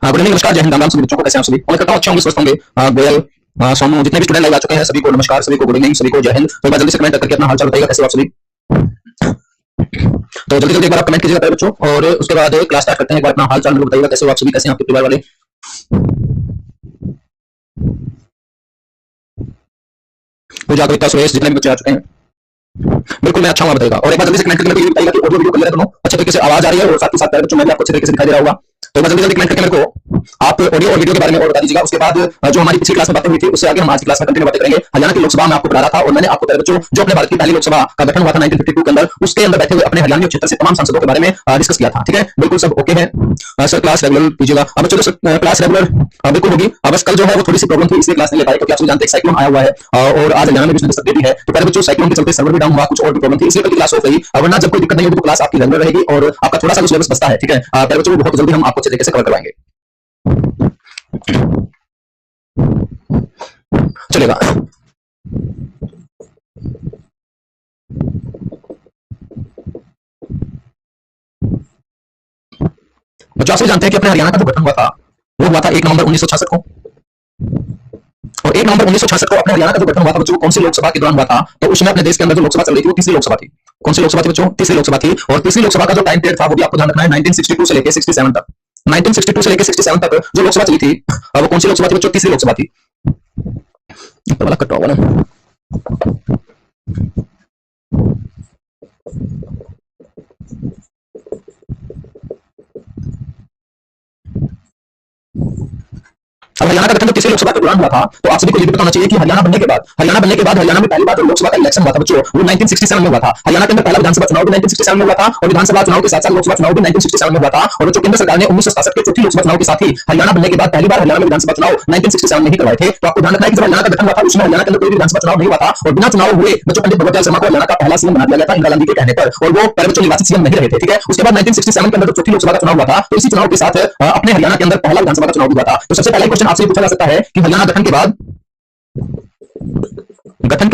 Good evening, नमस्कार, जय हिंद, राम राम सभी बच्चों को। कैसे हैं आप सभी? उम्मीद करता हूं अच्छे होंगे, स्वस्थ होंगे। गोयल, सोनू, जितने भी स्टूडेंट लाइव आ चुके हैं सभी को नमस्कार, सभी को गुड इवनिंग, सभी को जय हिंद। तो एक बार जल्दी से कमेंट करके अपना हालचाल बताइएगा, कैसे हो आप सभी। तो जल्दी जल्दी एक बार आप कमेंट कीजिएगा प्यारे बच्चों, और उसके बाद क्लास स्टार्ट करते हैं। एक बार अपना हालचाल मेरे को बताइएगा, कैसे हो आप सभी, कैसे हैं आपके परिवार वाले। पूजा, कविता, सुरेश, जितने भी बच्चे आ चुके हैं, बिल्कुल मैं अच्छा हूं, बताइएगा। और एक बार जल्दी से कमेंट करके मेरे को ये बताइएगा कि ऑडियो वीडियो क्लियर है दोनों, अच्छे तरीके से आवाज आ रही है, और साथ ही साथ प्यारे बच्चों मैं भी आपको अच्छे तरीके से दिखाई दे रहा होगा। तो एक बार जल्दी जल्दी कमेंट करके मेरे को आप ऑडियो और वीडियो के बारे में और बता दीजिएगा। उसके बाद जो हमारी पिछली क्लास में बातें हुई थी, उससे आगे हम आज की क्लास में कंटिन्यू बातें करेंगे। हरियाणा की लोकसभा में आपको पढ़ा रहा था, और मैंने आपको प्यारे बच्चों जो अपने भारत की पहली लोकसभा का गठन हुआ था 1952 के अंदर, उसके अंदर बैठे हुए अपने हरियाणा क्षेत्र से तमाम सांसदों के बारे में डिस्कस किया था। ठीक है, बिल्कुल सब ओके है सर? क्लास रेगुलर कीजिएगा। अब चलो सर, क्लास रेगुलर बिल्कुल होगी। अब बस कल जो है वो थोड़ी सी प्रॉब्लम थी, इसलिए क्लास नहीं ले पाए, क्योंकि आप सब जानते हैं साइक्लोन आया हुआ है, और आज हरियाणा में भी भी है। तो प्यारे बच्चों, साइक्लोन के चलते सर्वर भी डाउन हुआ, कुछ और भी प्रॉब्लम थी, इसलिए कल क्लास हो गई। वरना जब कोई दिक्कत नहीं होगी तो क्लास आपकी रेगुलर रहेगी, और आपका थोड़ा सा सिलेबस बचता है। ठीक है प्यारे बच्चों, बहुत जल्दी हम आपको अच्छे तरीके से कवर करवाएंगे। चलेगा। बच्चों, आप सभी जानते हैं कि अपने हरियाणा का जो गठन हुआ था वो हुआ था 1 नवंबर 1966 को, और 1 नवंबर 1966 को अपने हरियाणा का जो गठन हुआ था बच्चों, कौन सी लोकसभा के दौरान हुआ था? तो उसमें अपने देश के अंदर जो लोकसभा चल रही थी वो तीसरी लोकसभा थी। कौन सी लोकसभा थी बच्चों? तीसरी लोकसभा थी। और तीसरी लोकसभा का जो टाइम पीरियड था वो भी आपको ध्यान रखना है, 1962 से लेकर 67 तक। 1962 से लेकर 67 तक जो लोकसभा चली थी, वो कौन सी लोकसभा थी बच्चों? तीसरी लोकसभा थी। वाला कट होगा ना। अब हरियाणा का गठन जब तीसरी लोकसभा के दौरान हुआ था, तो आप सभी को ये भी बताना चाहिए कि हरियाणा बनने के बाद हरियाणा में पहली बार जो लोकसभा का इलेक्शन हुआ था बच्चों, वो 1967 में हुआ था। हरियाणा के अंदर पहला विधानसभा चुनाव भी 1967 में हुआ था, और विधानसभा चुनाव के साथ साथ लोकसभा चुनाव भी 1967 में हुआ था। और जो केंद्र सरकार ने 1967 के चौथी लोकसभा चुनाव के साथ ही हरियाणा बनने के बाद पहली बार हरियाणा में विधानसभा चुनाव 1967 में ही करवाए थे। तो आपको ध्यान रखना है कि जब हरियाणा का गठन हुआ था उसमें हरियाणा के अंदर कोई भी विधानसभा चुनाव नहीं हुआ था, और बिना चुनाव हुए बच्चों पंडित भगवत शर्मा को हरियाणा का पहला सीएम बना दिया गया था इंदिरा गांधी के कहने पर, और वो पहले बच्चों निर्वाचित सीएम नहीं रहे थे। ठीक है, उसके बाद 1967 के अंदर जो चौथी लोकसभा का चुनाव हुआ था, तो इसी चुनाव के साथ अपने हरियाणा के अंदर पहला विधानसभा का चुनाव हुआ था। तो सबसे पहला क्वेश्चन आपसे पूछा जा सकता है कि हरियाणा गठन के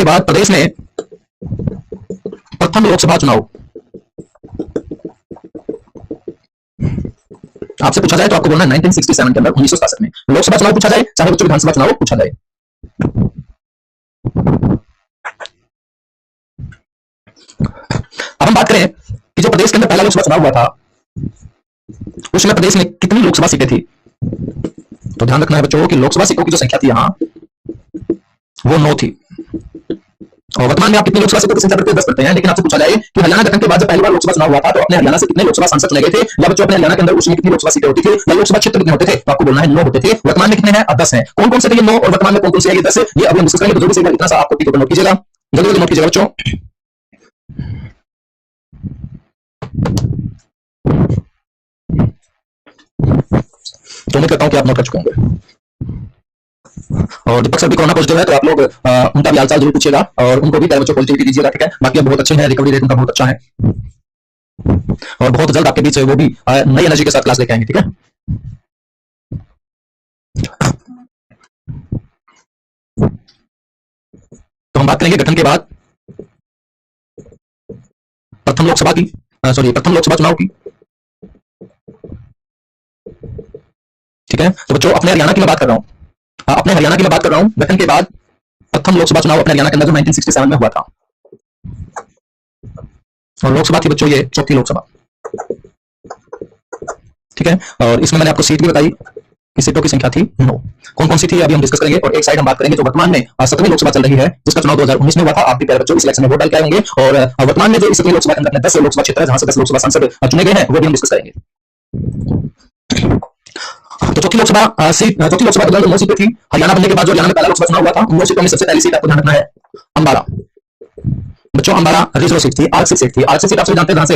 बाद प्रदेश में प्रथम लोकसभा चुनाव आपसे पूछा जाए तो आपको बोलना है 1967 के अंदर, 1967 में लोकसभा चुनाव पूछा जाए, चाहे बच्चों विधानसभा चुनाव पूछा जाए। अब हम बात करें कि जो प्रदेश के अंदर पहला लोकसभा चुनाव हुआ था उसमें प्रदेश में कितनी लोकसभा सीटें थी? तो ध्यान रखना है बच्चों कि लोकसभा सीटों की जो संख्या थी यहां वो 9 थी, और वर्तमान में आप कितनी लोकसभा सीटों की संख्या 10 करते हैं। लेकिन आपसे पूछा जाए कि हरियाणा गठन के बाद जब पहली बार लोकसभा चुनाव हुआ था तो अपने हरियाणा से कितने लोकसभा सांसद चुने गए थे, या बच्चों अपने हरियाणा के अंदर उसमें कितनी लोकसभा सीटें होती थी, या लोकसभा क्षेत्र कितने होते थे? तो आपको बोलना है 9 होते थे। वर्तमान में कितने हैं? 10 हैं। कौन कौन से थे ये 9, और वर्तमान में कौन कौन से हैं ये 10? ये अभी हम डिस्कस करेंगे। तो जल्दी से इतना सा आपको टिक नोट कीजिएगा, जल्दी जल्दी नोट कीजिएगा बच्चों। तो उम्मीद करता हूं कि आप नोट कर चुके होंगे। और दीपक सर भी कोरोना पॉजिटिव है, तो आप लोग उनका भी हालचाल जरूर पूछिएगा, और उनको भी बच्चों पॉजिटिविटी दीजिएगा। ठीक है, बाकी बहुत अच्छे हैं, रिकवरी रेट उनका बहुत अच्छा है, और बहुत जल्द आपके बीच वो भी नई एनर्जी के साथ क्लास लेके आएंगे। ठीक है, तो हम बात करेंगे गठन के बाद प्रथम लोकसभा चुनाव की। ठीक है, तो बच्चों अपने हरियाणा की मैं बात कर रहा हूं, गठन के बाद प्रथम लोकसभा चुनाव अपने हरियाणा के अंदर जो 1967 में हुआ था, और लोकसभा थी बच्चों ये चौथी लोकसभा। ठीक है, और इसमें मैंने आपको सीट भी बताई कि सीटों की संख्या थी 9। कौन कौन सी थी अभी हम डिस्कस करेंगे, और एक साइड हम बात करेंगे जो वर्तमान में 7वीं लोकसभा चल रही है, जिसका चुनाव 2019 में हुआ था। आप भी प्यारे बच्चों इस इलेक्शन में वोट डाल के आए होंगे, और वर्तमान में जो इस 7वीं लोकसभा के अंदर 10 लोकसभा क्षेत्र है जहां से 10 लोकसभा सांसद चुने गए हैं, वो भी हम डिस्कस करेंगे। तो चौथी लोकसभा के अंदर 9 सीटें थी। हरियाणा बनने के बाद जो हरियाणा में पहला लोकसभा चुनाव हुआ था, 9 सीटों में सबसे पहली सीट आपको ध्यान रखना है अंबाला। बच्चों अंबाला रिजर्व सीट थी, आरक्षित सीट थी। आरक्षित सीट आप जानते हैं जहां से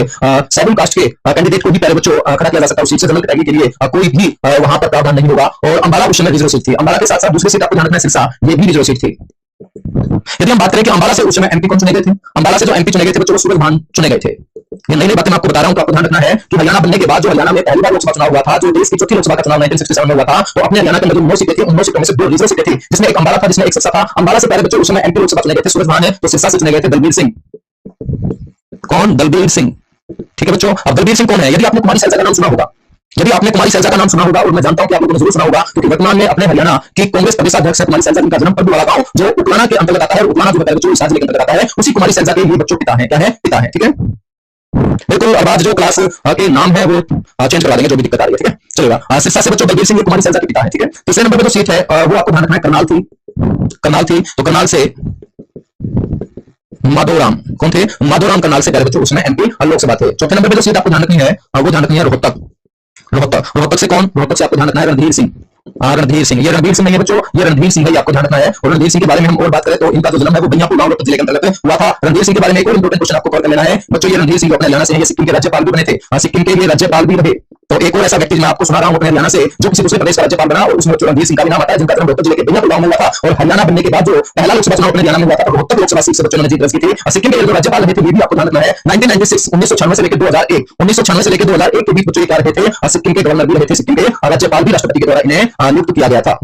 शेड्यूल कास्ट के कैंडिडेट को भी पहले बच्चों खड़ा किया जा सकता है। उस सीट से जनरल कैटेगरी के लिए कोई भी वहां पर प्रावधान नहीं होगा, और अंबाला उस समय रिजर्व सीट थी। अंबाला के साथ साथ दूसरी सीट आपको ध्यान रखना है सिरसा, ये भी रिजर्व सीट थी। यदि हम बात करें कि अंबाला से उस समय एमपी कौन चुने गए थे, अंबाला से जो एमपी चुने गए थे बच्चों सूरज भान चुने गए थे। ये नई नई बातें मैं आपको बता रहा हूं, तो आपको ध्यान रखना है कि हरियाणा बनने के बाद जो हरियाणा में पहली बार लोकसभा चुनाव हुआ था, जो देश की चौथी लोकसभा का चुनाव 1967 में हुआ था, तो अपने हरियाणा के अंदर 9 सीटें थी। उन 9 सीटों में से 2 रिजर्व सीटें थी, जिसमें एक अंबाला था, जिसमें एक सिरसा था। अंबाला से पहले बच्चों उस समय एमपी लोकसभा चुने गए थे सूरज भान है, तो सिरसा से चुने गए थे दलबीर सिंह। कौन? दलबीर सिंह। ठीक है बच्चों, अब दलबीर सिंह कौन है? यदि आपने कुमारी शैलजा का नाम सुना होगा, यदि आपने कुमारी सैलजा का नाम सुना होगा, और मैं जानता हूं कि आप लोगों ने जरूर सुना होगा, क्योंकि वर्तमान में अपने हरियाणा की कांग्रेस प्रदेशाध्यक्ष है कुमारी सैलजा, जिनका जन्म पल्लू वाला गांव जो उपलाना के अंतर्गत आता है, उपलाना जो बताया बच्चों इस जिले के अंतर्गत आता है, उसी कुमारी सैलजा के ये बच्चों पिता है। क्या है? पिता है। ठीक है, बिल्कुल। और बाद जो क्लास के नाम है वो चेंज करवा देंगे, जो भी दिक्कत आ रही है। ठीक है, चलेगा। सिरसा से बच्चों बलबीर सिंह कुमारी सैलजा के पिता है। ठीक है, तीसरे नंबर पर जो सीट है वो आपको ध्यान रखना है, करनाल थी। करनाल थी, तो करनाल से माधोराम कौन थे? माधोराम करनाल से पहले बच्चों उसमें एमपी लोकसभा थे। चौथे नंबर पे जो सीट आपको ध्यान रखनी है वो ध्यान रखनी है रोहतक। रोहतक, रोहतक से कौन? रोहतक से आपको ध्यान रखना है रणधीर सिंह। रणधीर सिंह, ये रणधीर सिंह नहीं है बच्चों, ये रणधीर सिंह है, आपको ध्यान रखना है। और रणधीर सिंह के बारे में हम और बात करें तो इनका जो जन्म है वो बनियापुर गांव रोहतक जिले के अंतर्गत हुआ था। रणधीर सिंह के बारे में एक और इंपॉर्टेंट क्वेश्चन आपको कवर कर लेना है बच्चों। ये रणधीर सिंह अपने हरियाणा से ये सिक्किम के राज्यपाल भी बने थे, सिक्किम के ये राज्यपाल भी रहे। तो एक और ऐसा व्यक्ति मैं आपको सुना रहा हूं अपने हरियाणा से जो किसी दूसरे प्रदेश का राज्यपाल बना, और उसमें रणधीर सिंह का भी नाम आता है, जिनका जन्म रोहतक जिले के बनियापुर गांव में हुआ था। और हरियाणा बनने के बाद जो पहला लोकसभा चुनाव अपने हरियाणा में हुआ था, तो रोहतक लोकसभा सीट से बच्चों ने जीत दर्ज की थी। सिक्किम के जो राज्यपाल रहे थे ये भी आपको ध्यान रखना है। 1996 1996 से लेकर 2001 1996 से लेकर 2001 के बीच बच्चों क्या रहे थे? सिक्किम के गवर्नर भी रहे थे, सिक्किम के राज्यपाल भी राष्ट्रपति के द्वारा इन्हें नियुक्त किया गया था।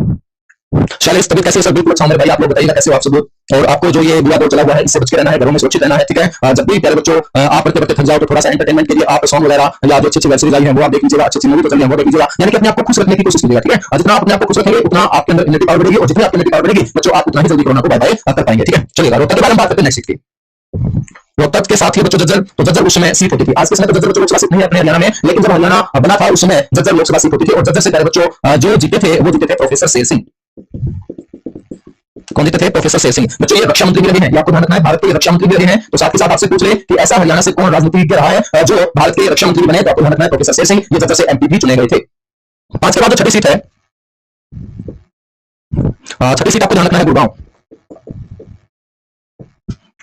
शैलेश तबियत कैसे? सब बिल्कुल अच्छा मेरे भाई, आप लोग बताइएगा कैसे हो आप सब। और आपको जो ये बुरा दौर चला हुआ है इससे बच के रहना है, घरों में सुरक्षित रहना है। ठीक है, जब भी प्यारे बच्चों आप पढ़ते पढ़ते थक जाओ तो थोड़ा सा एंटरटेनमेंट के लिए आप सॉन्ग वगैरह या जो अच्छी वेब सीरीज आई है वो आप देख लीजिएगा, अच्छी मूवी तो चल रही है वो देख लीजिएगा, यानी कि अपने आप को खुश रखने की कोशिश कीजिएगा। ठीक है, जितना अपने आप को खुश रखेंगे उतना आपके अंदर इम्यूनिटी पावर बढ़ेगी, और जितनी आपकी इम्यूनिटी पावर बढ़ेगी बच्चों आप उतना ही जल्दी कोरोना को बाय बाय कर पाएंगे। ठीक है, चलिएगा। रोहतक के बारे में बात करते हैं नेक्स्ट सीट की। रोहतक के साथ ही बच्चों जज्जर, तो जज्जर उस समय सीट होती थी। आज के समय तो जज्जर बच्चों लोकसभा सीट नहीं है अपने हरियाणा में, लेकिन जब हरियाणा बना था उस समय जज्जर लोकसभा सीट होती थी। और जज्जर से पहले बच्चों जो जीते थे वो जीते थे प्रोफेसर शेर सिंह। कौन जीते थे? प्रोफेसर शेर सिंह। बच्चों ये रक्षा मंत्री भी रहे हैं, आपको ध्यान रखना है, भारत के रक्षा मंत्री भी रहे हैं। तो साथ ही साथ आपसे पूछ ले कि ऐसा हरियाणा से कौन राजनीतिज्ञ रहा है जो भारत के रक्षा मंत्री बने, तो आपको ध्यान रखना है प्रोफेसर शेर सिंह, ये जज्जर से एमपी भी चुने गए थे। पांच के बाद जो छठी सीट है, छठी सीट आपको ध्यान रखना है गुड़गांव।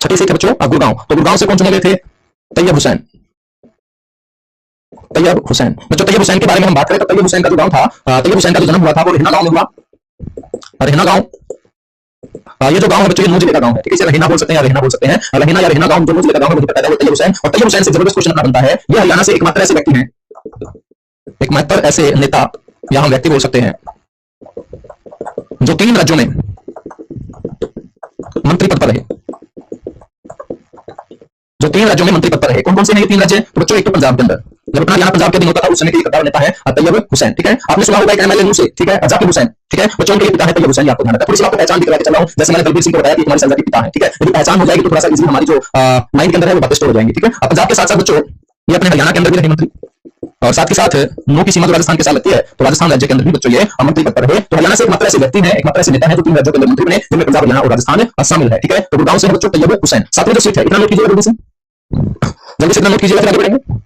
छठी सीट है बच्चों गुड़गांव। तो गुड़गांव से कौन चुने गए थे? तैयब हुसैन। तैयब हुसैन बच्चों, तैयब हुसैन के बारे में हम बात करें तो तैयब हुसैन का जो गांव था, तैयब हुसैन का जो जन्म हुआ था वो रहना गांव में हुआ। रहना गांव, ये जो गांव है बच्चों ये नूह जिले का गांव है। ठीक है, इसे रहना बोल सकते हैं या रहना बोल सकते हैं। रहना या रहना गांव जो नूह जिले का गांव है वहीं पर पैदा हुए तैयब हुसैन। और तैयब हुसैन से जबरदस्त क्वेश्चन अपना बनता है, ये हरियाणा से एकमात्र ऐसे व्यक्ति हैं, एकमात्र ऐसे नेता या हम व्यक्ति बोल सकते हैं जो 3 राज्यों में मंत्री पद पर रहे, जो 3 राज्यों में मंत्री पद पर रहे। कौन कौन से हैं ये 3 राज्य? तो बच्चों एक तो पंजाब के अंदर, जब अपना हरियाणा पंजाब के दिन होता था उस समय के गद्दार नेता है तैयब हुसैन। ठीक है, आपने सुना होगा एक एमएलए से, ठीक है, जाकिर हुसैन। ठीक है, बच्चों के पिता है तैयब हुसैन, आपको ध्यान रखना है। थोड़ी सी आपको पहचान दिखा के चल रहा हूं, जैसे मैंने बलबीर सिंह को बताया कि हमारे सैलजा के पिता है। ठीक है, यदि पहचान हो जाएगी तो थोड़ा सा इजी हमारी जो माइंड के अंदर है वो बातें स्टोर हो जाएंगी। ठीक है, अब पंजाब के साथ साथ बच्चों ये अपने हरियाणा के अंदर भी रहे मंत्री, और साथ ही साथ नौ की सीमा जो राजस्थान के साथ लगती है तो राजस्थान राज्य के अंदर भी बच्चों ये मंत्री पद पर रहे। तो हरियाणा से एकमात्र ऐसे व्यक्ति हैं, एकमात्र ऐसे नेता हैं जो 3 राज्यों के अंदर मंत्री बने, जिनमें पंजाब, हरियाणा और राजस्थान शामिल है। ठीक है, तो गुड़गांव से बच्चों तैयब हुसैन। सातवीं जो सीट है, इतना नोट कीजिएगा जल्दी से, जल्दी से इतना नोट कीजिएगा, फिर आगे बढ़ेंगे।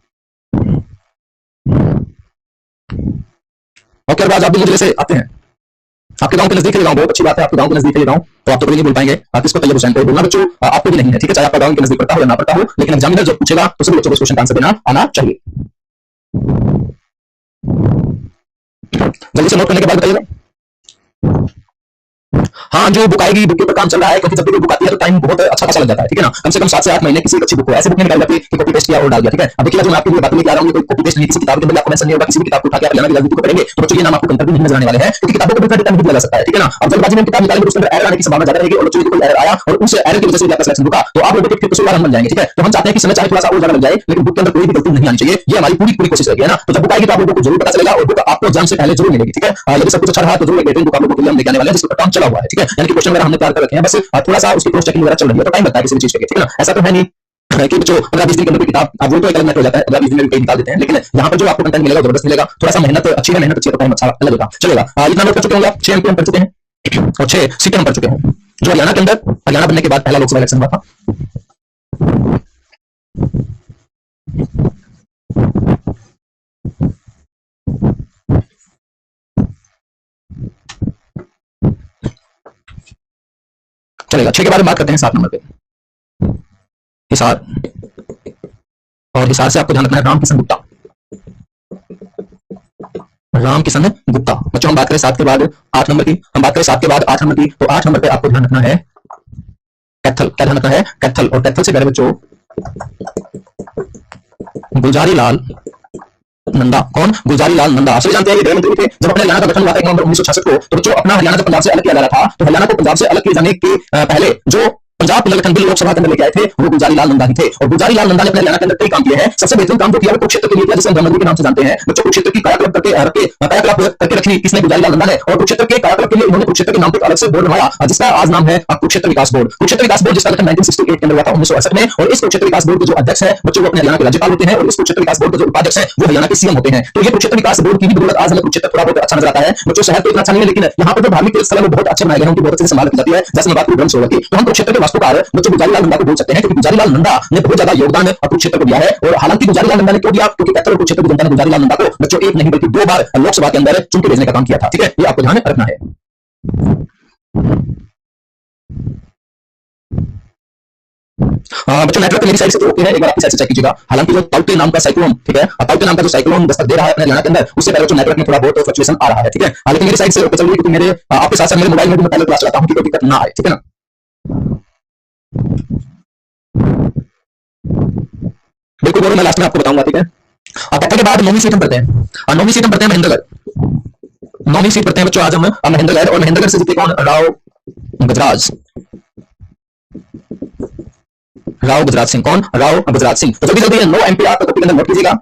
ओके, अब आप भी जिले से आते हैं, आपके गांव के नजदीक है गांव, बहुत अच्छी बात है, आपके गांव के नजदीक है गांव, तो आप तो नहीं बोल पाएंगे आप इसको तैयब हुसैन को बोलना बच्चों, आपको भी नहीं है। ठीक है, चाहे आपका गांव के नजदीक पड़ता हो या ना पड़ता हो, लेकिन एग्जामिनर जब पूछेगा तो सभी बच्चों को क्वेश्चन का आंसर देना आना चाहिए। जल्दी से नोट करने के बाद बताइएगा। हाँ, जो बुक आएगी बुक के ऊपर काम चल रहा है, क्योंकि जब भी बुक आती है तो टाइम बहुत अच्छा खासा लग जाता है। ठीक है ना, कम से कम 7 से 8 महीने किसी अच्छी बुक हो, ऐसी बुक नहीं निकाल जाती कि कॉपी पेस्ट किया और डाल दिया। ठीक है, अब देखिएगा जो मैं आपके लिए बात लेके आ रहा हूं, कोई कॉपी पेस्ट नहीं, किसी किताब के अंदर आपको मेंशन नहीं होगा, किसी भी किताब को उठा के आप हरियाणा की राजनीति को पढ़ेंगे तो बच्चों ये नाम आपको कहीं भी नहीं नजर आने वाले हैं, क्योंकि किताबों को भी डेटा नहीं दिया जा सकता है। ठीक है ना, अब जल्दबाजी में किताब निकालेंगे तो उसके अंदर एरर आने की संभावना ज्यादा रहेगी, और बच्चों यदि कोई एरर आया और उस एरर की वजह से आपका सिलेक्शन रुका तो आप लोगों के कसूरवार हम बन जाएंगे। ठीक है, तो हम चाहते हैं कि समय चाहे थोड़ा सा और ज्यादा लग जाए लेकिन बुक के अंदर कोई भी गलती नहीं आनी चाहिए, ये हमारी पूरी कोशिश रहेगी, है ना। तो जब बुक आएगी तो आप लोगों को जरूर पता चलेगा, और बुक आपको एग्जाम से पहले जरूर मिलेगी। ठीक है, यदि सब कुछ अच्छा रहा तो जरूर एक बेहतरीन बुक आप लोगों को हम लेके आने वाले हैं जिसका काम चला हुआ है। ठीक है, यानी कि क्वेश्चन वगैरह हमने तैयार कर रखे हैं, बस थोड़ा सा उसकी क्रॉस चेकिंग वगैरह चल रही है, तो टाइम लगता है किसी भी चीज के लिए। ठीक है ना, ऐसा तो है नहीं कि बच्चों 15-20 दिन के अंदर किताब आप वो तो एक अलग मैटर हो जाता है, 15-20 दिन में कहीं निकाल देते हैं, लेकिन यहाँ पर जो आपको कंटेंट मिलेगा जबरदस्त मिलेगा, थोड़ा सा मेहनत अच्छी है, मेहनत अच्छी है तो टाइम अच्छा लगेगा। चलेगा, इतना नोट कर चुके होंगे आप, 6 एमपी हम पढ़ चुके हैं और 6 सीटें हम पढ़ चुके हैं जो हरियाणा के अंदर, हरियाणा बनने के बाद पहला लोकसभा इलेक्शन हुआ था। चलेगा, 6 के बारे में बात करते हैं 7 नंबर पे, हिसार। और हिसार से आपको ध्यान रखना है रामकिशन गुप्ता, रामकिशन गुप्ता। बच्चों हम बात करें 7 के बाद 8 नंबर की, हम बात करें 7 के बाद 8 नंबर की, तो 8 नंबर पे आपको ध्यान रखना है कैथल। क्या ध्यान रखना है? कैथल। और कैथल से पहले बच्चों गुलजारी लाल नंदा। कौन? गुलजारी लाल नंदा। आप सभी जानते हैं ये गृह मंत्री थे जब अपने हरियाणा का गठन हुआ था 1 नवंबर 1966 को। तो बच्चों अपना हरियाणा जब पंजाब से अलग किया जा रहा था तो हरियाणा को पंजाब से अलग किए जाने के पहले जो पंजाब पुनर्गठन बिल लोकसभा के अंदर लेके आए थे वो गुलजारी लाल नंदा ही थे। और गुलजारी लाल नंदा ने अपने हरियाणा के अंदर कई काम किए हैं। सबसे बेहतरीन काम जो किया वो कुरुक्षेत्र के लिए किया, जिसे हम ब्रह्मंडी के नाम से जानते हैं। बच्चों कुरुक्षेत्र की कायाकल्प करके रखी किसने? गुलजारी लाल नंदा ने। और कुरुक्षेत्र के कायाकल्प के लिए उन्होंने कुरुक्षेत्र के नाम पर अलग से बोर्ड बनवाया, जिसका आज नाम है कुरुक्षेत्र विकास बोर्ड। कुरुक्षेत्र विकास बोर्ड जिसका गठन 1968 के अंदर हुआ था, 1968 में। और इस कुरुक्षेत्र विकास बोर्ड के जो अध्यक्ष है बच्चों वो अपने हरियाणा के राज्यपाल होते हैं, और इस कुरुक्षेत्र विकास बोर्ड के जो उपाध्यक्ष है वो हरियाणा के सीएम होते हैं। तो ये कुरुक्षेत्र विकास बोर्ड की भी बदौलत आज हमें कुरुक्षेत्र थोड़ा बहुत अच्छा नजर आता है। बच्चों शहर तो इतना अच्छा नहीं है, लेकिन यहाँ पर जो धार्मिक तीर्थ स्थल है वो बहुत अच्छे बनाए गए हैं, उनकी बहुत अच्छे से संभाल की जाती है। जैसे मैं बात करूं ब्रह्म सरोवर की, तो हम कुरुक्षेत्र के वास्तुकार बच्चों गुलजारी लाल नंदा को बोल सकते हैं, क्योंकि गुलजारी लाल नंदा ने बहुत ज्यादा योगदान कुरुक्षेत्र को दिया है। और हालांकि गुलजारी लाल नंदा ने क्यों दिया? क्योंकि कहते हैं कुरुक्षेत्र की जनता ने गुलजारी लाल नंदा को बच्चों एक नहीं बल्कि 2 बार लोकसभा के अंदर चुन के भेजने का काम किया था। ठीक है, ये आपको ध्यान में रखना है। बच्चों नेटवर्क मेरी साइड से तो ओके है, एक बार आपकी साइड से चेक कीजिएगा। हालांकि जो ताउते नाम का साइक्लोन, ठीक है, ताउते नाम का जो साइक्लोन दस्तक दे रहा है अपने हरियाणा के अंदर, उससे पहले जो नेटवर्क में थोड़ा बहुत फ्लक्चुएशन आ रहा है। ठीक है, लेकिन मेरी साइड से ओके चल रही है, क्योंकि मेरे आपके साथ साथ मेरे मोबाइल में भी मैं पहले क्लास चलाता हूं कि कोई दिक्कत ना आए। ठीक है ना? बिल्कुल बोलो, मैं लास्ट में आपको बताऊंगा। ठीक है, कथा के बाद 9वीं सीट हम पढ़ते हैं, और 9वीं सीट हम पढ़ते हैं महेंद्रगढ़। 9वीं सीट पढ़ते हैं बच्चों आज हम महेंद्रगढ़। और महेंद्रगढ़ से जीते कौन? राव गुजरात सिंह। कौन? राव गुजरात सिंह। तो जल्दी जल्दी नो एमपीआर तो कॉपी के अंदर नोट कीजिएगा।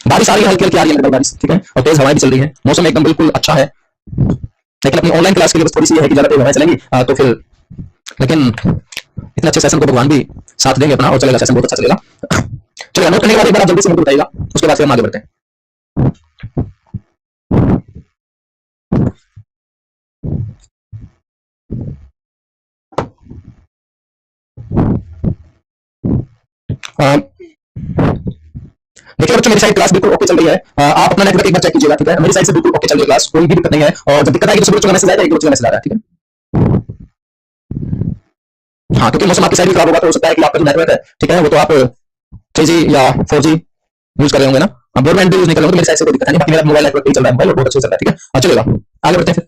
बारिश आ रही है, हल्की हल्की आ रही है बारिश। ठीक है, और तेज हवाएं भी चल रही है, मौसम एकदम बिल्कुल अच्छा है। लेकिन अपनी ऑनलाइन क्लास के लिए बस थोड़ी सी है कि ज्यादा तेज हवाएं चलेंगी तो फिर, लेकिन इतने अच्छे सेशन को भगवान भी साथ देंगे अपना, और चलेगा सेशन बहुत अच्छा चलेगा। चलिए नोट करने के बाद एक बार जल्दी से मुझे बताइएगा, उसके बाद फिर हम आगे बढ़ते हैं। देखिए बच्चों मेरी साइड क्लास बिल्कुल ओके चल रही है। आप अपना नेटवर्क एक बार चेक कीजिएगा। ठीक है, मेरी साइड से बिल्कुल ओके चल रही है क्लास, कोई भी दिक्कत नहीं है। और जब दिक्कत आएगी तो बच्चों का मैसेज आएगा, एक बच्चों का मैसेज आ रहा है। ठीक है, हाँ, क्योंकि मौसम आपकी साइड खराब होगा तो हो सकता है कि आपका जो नेटवर्क है, ठीक है, वो तो आप 3G या 4G यूज कर रहे होंगे ना, ब्रॉडबैंड यूज नहीं कर रहे होंगे, तो मेरी साइड से कोई दिक्कत नहीं। बाकी मेरा मोबाइल नेटवर्क चल रहा है, मोबाइल बहुत अच्छे से चल रहा है। ठीक है, चलेगा, आगे बढ़ते हैं फिर।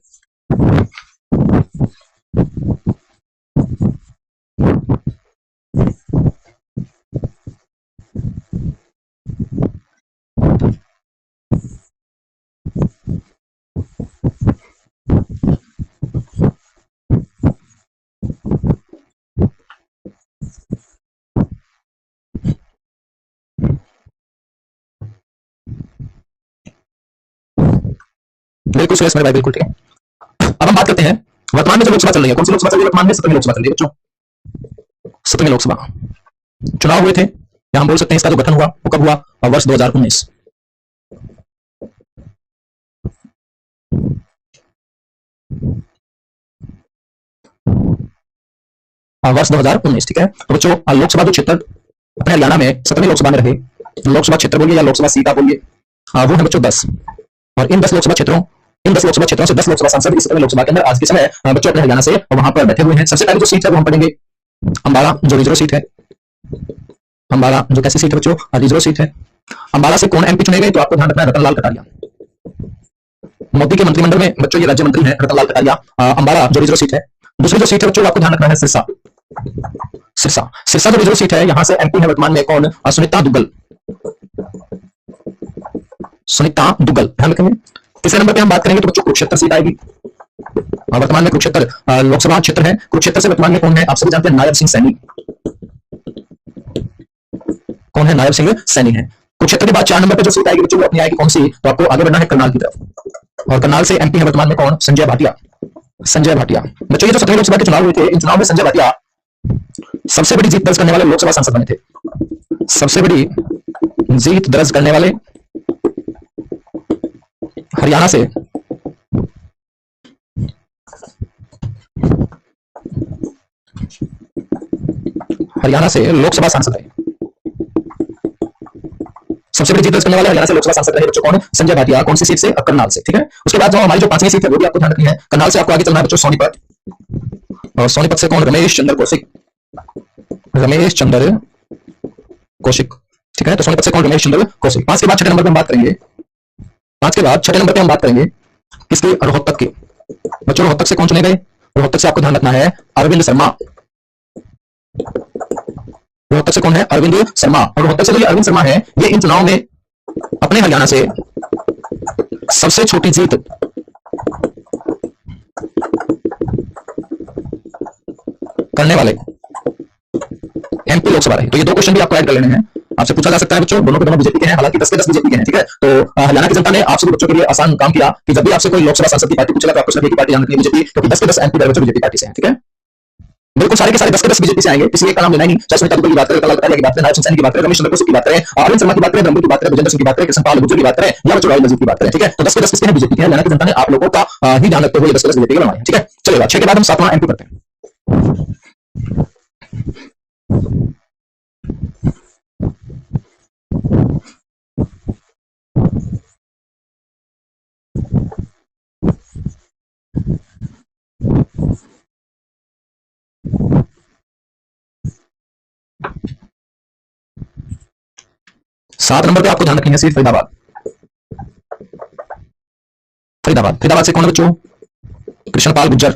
बिल्कुल सुरेश मेरे भाई, बिल्कुल ठीक है। अब हम बात करते हैं वर्तमान में जो लोकसभा चल रही है, कौन सी लोकसभा चल रही है वर्तमान में? 17वीं लोकसभा चल रही है बच्चों। 17वीं लोकसभा चुनाव हुए थे, या हम बोल सकते हैं इसका जो गठन हुआ वो कब हुआ? वर्ष 2019। वर्ष 2019। ठीक है, तो बच्चों लोकसभा जो क्षेत्र अपने हरियाणा में 17वीं लोकसभा में रहे, लोकसभा क्षेत्र बोलिए या लोकसभा सीटा बोलिए, वो है बच्चों 10। और इन 10 लोकसभा क्षेत्रों से 10 लोकसभा सांसद इस लोकसभा के अंदर आज के समय बच्चों अपने हरियाणा से वहां पर बैठे हुए हैं। सबसे पहले जो सीट है वो हम पढ़ेंगे अंबाला, जो रिजर्व सीट है। अंबाला जो कैसी सीट है बच्चों? रिजर्व सीट है। अंबाला से कौन एमपी चुने गए? तो आपको ध्यान रखना है रतन लाल कटारिया। मोदी के मंत्रिमंडल में बच्चों ये राज्य मंत्री है रतन लाल कटारिया। अंबाला जो रिजर्व सीट है। दूसरी जो सीट है बच्चों आपको ध्यान रखना है सिरसा। सिरसा जो रिजर्व सीट है, यहां से एमपी है वर्तमान में कौन? सुनीता दुग्गल। सुनीता दुग्गल, ध्यान रखेंगे। तीसरे नंबर पे हम बात करेंगे तो बच्चों कुरुक्षेत्र सीट आएगी। वर्तमान में कुरुक्षेत्र लोकसभा क्षेत्र है। कुरुक्षेत्र से वर्तमान में कौन है? आप सभी जानते हैं नायब सिंह सैनी। कौन है? नायब सिंह सैनी है। कुरुक्षेत्र के बाद 4 नंबर पे जो सीट आएगी बच्चों वो अपनी आएगी कौन सी? तो आपको आगे बढ़ना है करनाल की तरफ। और करनाल से एमपी है वर्तमान में कौन? संजय भाटिया। संजय भाटिया बच्चों, ये जो 17वीं लोकसभा के चुनाव हुए थे, इन चुनाव में संजय भाटिया सबसे बड़ी जीत दर्ज करने वाले लोकसभा सांसद बने थे। सबसे बड़ी जीत दर्ज करने वाले हरियाणा से लोकसभा सांसद है। सबसे बड़ी जीत दर्ज करने वाले हरियाणा से लोकसभा सांसद रहे बच्चों कौन? संजय भाटिया। कौन सी सीट से? करनाल से। ठीक है, उसके बाद जो हमारी जो 5वीं सीट है वो भी आपको ध्यान रखनी है। करनाल से आपको आगे चलना है बच्चों सोनीपत। और सोनीपत से कौन? रमेश चंद्र कौशिक। रमेश चंद्र कौशिक। ठीक है, तो सोनीपत से कौन? रमेश चंद्र कौशिक। 5 के बाद 6 नंबर पे हम बात करेंगे। 5 के बाद 6 नंबर पे हम बात करेंगे किसकी? रोहतक की। बच्चों रोहतक से कौन चुने गए? रोहतक से आपको ध्यान रखना है अरविंद शर्मा। रोहतक से कौन है? अरविंद शर्मा। और रोहतक से जो ये अरविंद शर्मा है, ये इन चुनाव में अपने हरियाणा से सबसे छोटी जीत करने वाले एमपी लोकसभा रहे। तो ये दो क्वेश्चन भी आपको ऐड कर लेने हैं। आपसे पूछा जा सकता है बच्चों, दोनों के दोनों बीजेपी के हैं, हालांकि 10 के 10 बीजेपी के हैं, ठीक है। तो हरियाणा की जनता ने आप सभी बच्चों के लिए आसान काम किया कि जब भी आपसे कोई लोकसभा सांसद की पार्टी पूछेगा तो आपको सिर्फ एक ही पार्टी याद रखनी है, बीजेपी, क्योंकि 10 के 10 एमपी बच्चों बीजेपी पार्टी से हैं, ठीक है। बिल्कुल सारे के सारे 10 के 10 बीजेपी से आएंगे, किसी एक का नाम लेना ही नहीं। चाहे सुनीता दुबे की बात करें, कला की बात करें, नायब सैनी की बात करें, रमेश चंद्र की बात करें, अरविंद शर्मा की बात करें, ब्रह्मपुर की बात करें, विजेंद्र सिंह की बात करें, कृष्णपाल गुर्जर की बात करें या बच्चों राहुल नजीब की बात करें, ठीक है। तो 10 के 10 किसके हैं? बीजेपी के हैं। हरियाणा की जनता ने आप लोगों का ही ध्यान रखते हुए 10 के 10 बीजेपी के बनवाए हैं, ठीक है। चलेगा, 6 के बाद हम 7वां एमपी करते हैं। सात नंबर पे आपको ध्यान रखनी है सीट फरीदाबाद। फरीदाबाद, फरीदाबाद से कौन है बच्चों? कृष्णपाल गुर्जर।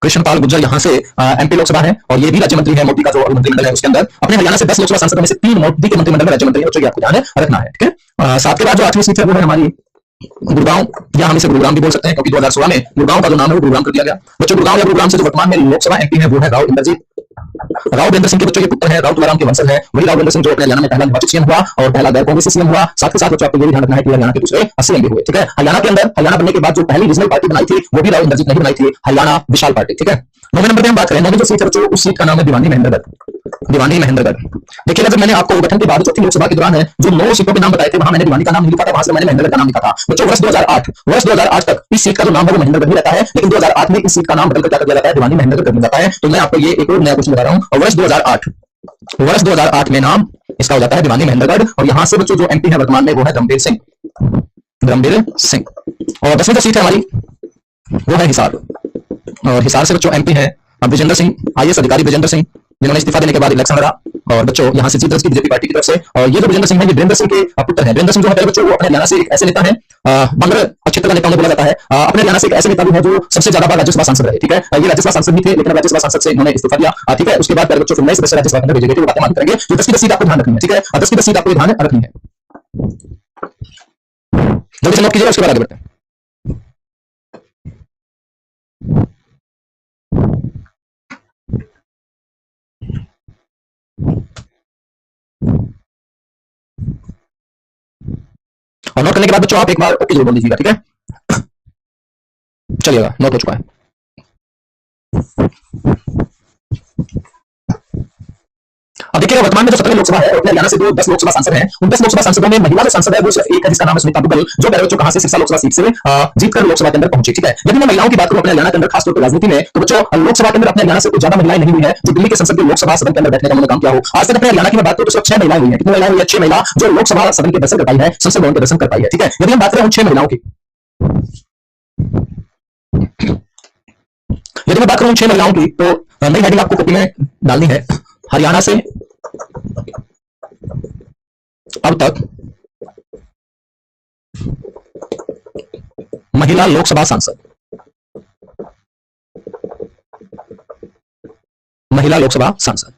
कृष्णपाल गुर्जर यहाँ से एमपी लोकसभा है और ये भी राज्य मंत्री है मोदी का जो मंत्रिमंडल है उसके अंदर। अपने हरियाणा से 10 लोकसभा सांसदों में से 3 मोदी के मंत्रिमंडल में राज्य मंत्री है, बच्चों की आपको ध्यान रखना है, ठीक है। 7 के बाद जो 8वीं सीट है वो है हमारी गुड़गांव, या हम इसे गुरुग्राम भी बोल सकते हैं क्योंकि 2016 में गुड़गांव का जो नाम है वो गुरुग्राम कर दिया गया। बच्चों गुड़गांव या गुरुग्राम से जो वर्तमान में लोकसभा एमपी है वो है राव इंद्रजीत। राव इंद्र सिंह के बच्चों के पुत्र है, राव तुलाराम के वंशज है। वही राव इंद्र सिंह जो अपने हरियाणा में पहला निर्वाचित सीएम हुआ और पहला गैर कांग्रेसी सीएम हुआ। साथ के साथ बच्चों आपको ये भी ध्यान रखना है कि हरियाणा के दूसरे सीएम भी हुए, ठीक है। हरियाणा के अंदर हरियाणा बनने के बाद जो पहली रीजनल पार्टी बनाई थी वो भी राव इंद्रजीत ने बनाई थी, हरियाणा विशाल पार्टी, ठीक है। 9वें नंबर पे हम बात करें, 9वीं जो सीट है बच्चों उस सीट का नाम है भिवानी महेंद्रगढ़। भिवानी महेंद्रगढ़। देखिएगा जब मैंने आपको गठन के बाद चौथी लोकसभा के दौरान है जो 9 सीटों के नाम बताए थे वहां मैंने भिवानी का नाम नहीं लिखा था, वहां से मैंने महेंद्रगढ़ का नाम लिखा था। बच्चों वर्ष 2008 तक इस सीट का जो नाम है वो महेंद्रगढ़ ही रहता है, लेकिन 2008 में इस सीट का नाम बदलकर क्या कर दिया जाता है? भिवानी महेंद्रगढ़ कर दिया जाता है। तो मैं आपको ये एक और नया क्वेश्चन बता रहा हूं। वर्ष 2008 में नाम इसका हो जाता है भिवानी महेंद्रगढ़ और यहां से बच्चों जो एमपी है वर्तमान में वो है धर्मवीर सिंह। और 10वीं जो सीट है हमारी वो है हिसार और हिसार से बच्चों एमपी है विजेंद्र सिंह, आईएएस अधिकारी विजेंद्र सिंह, जिन्होंने इस्तीफा देने के बाद इलेक्शन लड़ा और बच्चों यहां से जीत दर्ज की बीजेपी पार्टी की तरफ से। और ये जो विजेंद्र सिंह है ये वीरेंद्र सिंह के पुत्र हैं। वीरेंद्र सिंह जो है बच्चों वो अपने हरियाणा से एक ऐसे नेता है, बंगर क्षेत्र का नेता उन्हें बोला जाता है। अपने हरियाणा से एक ऐसे नेता भी है जो सबसे ज्यादा बार राज्यसभा सांसद रहे, ठीक है। ये राज्यसभा सांसद भी थे लेकिन राज्यसभा सांसद से इन्होंने इस्तीफा दिया, ठीक है। उसके बाद बच्चों फिर नए सदस्य राज्यसभा के अंदर भेजे गए थे, वो बातें मालूम करेंगे। जो 10 की 10 सीट आपको ध्यान रखनी है, ठीक है। 10 की 10 सीट आपको ध्यान रखनी है। जल्दी से नोट कीजिएगा, उसके बाद आगे बढ़ते हैं। और नोट करने के बाद बच्चों आप एक बार ओके जरूर बोल दीजिएगा, ठीक है। चलिएगा, नोट हो चुका है। अब देखिएगा वर्तमान में जो 17 लोकसभा है और अपने हरियाणा से जो 10 लोकसभा सांसद हैं उन 10 लोकसभा सांसदों में महिला जो सांसद है वो सिर्फ एक है जिसका नाम है सुनीता दुग्गल, जो मेरे बच्चों कहां से सिरसा लोकसभा सीट से जीतकर लोकसभा के अंदर पहुंची, ठीक है। यदि मैं महिलाओं की बात करूं अपने हरियाणा के अंदर खासतौर पर राजनीति में तो बच्चों लोकसभा के अंदर अपने हरियाणा से कुछ ज्यादा महिलाएं नहीं हुई है जो दिल्ली के संसद के लोकसभा सदन के अंदर बैठने का उन्होंने काम किया हो। आज तक अपने हरियाणा की मैं बात करूं तो सिर्फ 6 महिलाएं हुई है। कितनी महिलाएं हुई है? 6 महिला जो लोकसभा सदन के दर्शन कर पाई है, संसद भवन के दर्शन कर पाई है, ठीक है। यदि हम बात करें उन 6 महिलाओं की, यदि मैं बात करूं 6 महिलाओं की तो नई हेडिंग आपको कॉपी में डालनी है, हरियाणा से अब तक महिला लोकसभा सांसद, महिला लोकसभा सांसद।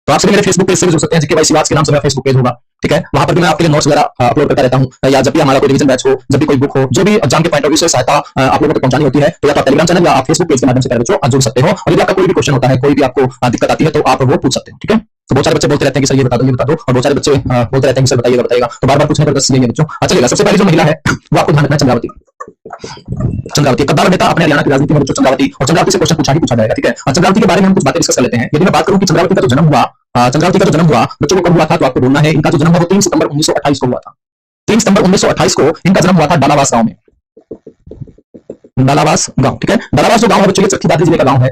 तो आप सभी मेरे फेसबुक पेज से भी जुड़ सकते हैं, जीके शिवाज के नाम से मेरा फेसबुक पेज होगा, ठीक है। वहां पर भी मैं आपके लिए नोट्स वगैरह अपलोड करता रहता हूं, या जब भी हमारा कोई रिवीजन बैच हो, जब भी कोई बुक हो, जो भी एग्जाम के पॉइंट ऑफ व्यू से सहायता आप लोगों तक पहुंचानी होती है तो या तो आप टेलीग्राम चैनल या आप फेसबुक पेज के माध्यम से जुड़ सकते हो। और यदि आपका कोई भी क्वेश्चन होता है, कोई भी आपको दिक्कत आती है तो आप वो पूछ सकते हो, ठीक है। तो बहुत सारे बच्चे बोलते रहते हैं कि सर ये बता दो, ये बता दो, और बहुत सारे बच्चे बोलते रहते हैं कि सर बताइएगा बताइएगा, तो बार बार पूछने पर बस यही है बच्चों। चलिएगा, सबसे पहले जो महिला है वो आपको ध्यान रखना है चंद्रावती। चंद्रावती कद्दावर नेता अपने हरियाणा की राजनीति में बच्चों चंद्रावती, और चंद्रावती से क्वेश्चन पूछा ही पूछा जाएगा, ठीक है। और चंद्रावती के बारे में हम कुछ बातें डिस्कस कर लेते हैं। यदि मैं बात करूं कि चंद्रावती का जो जन्म हुआ, चंद्रावती का जो जन्म हुआ बच्चों को कब हुआ था तो आपको बोलना है। इनका जो जन्म हुआ वो 3 सितंबर 1928 को हुआ था। 3 सितंबर 1928 को इनका जन्म हुआ था डालावास गांव में, डालावास गांव, ठीक है। डालावास जो गांव है बच्चों ये चरखी दादरी जिले का गांव है,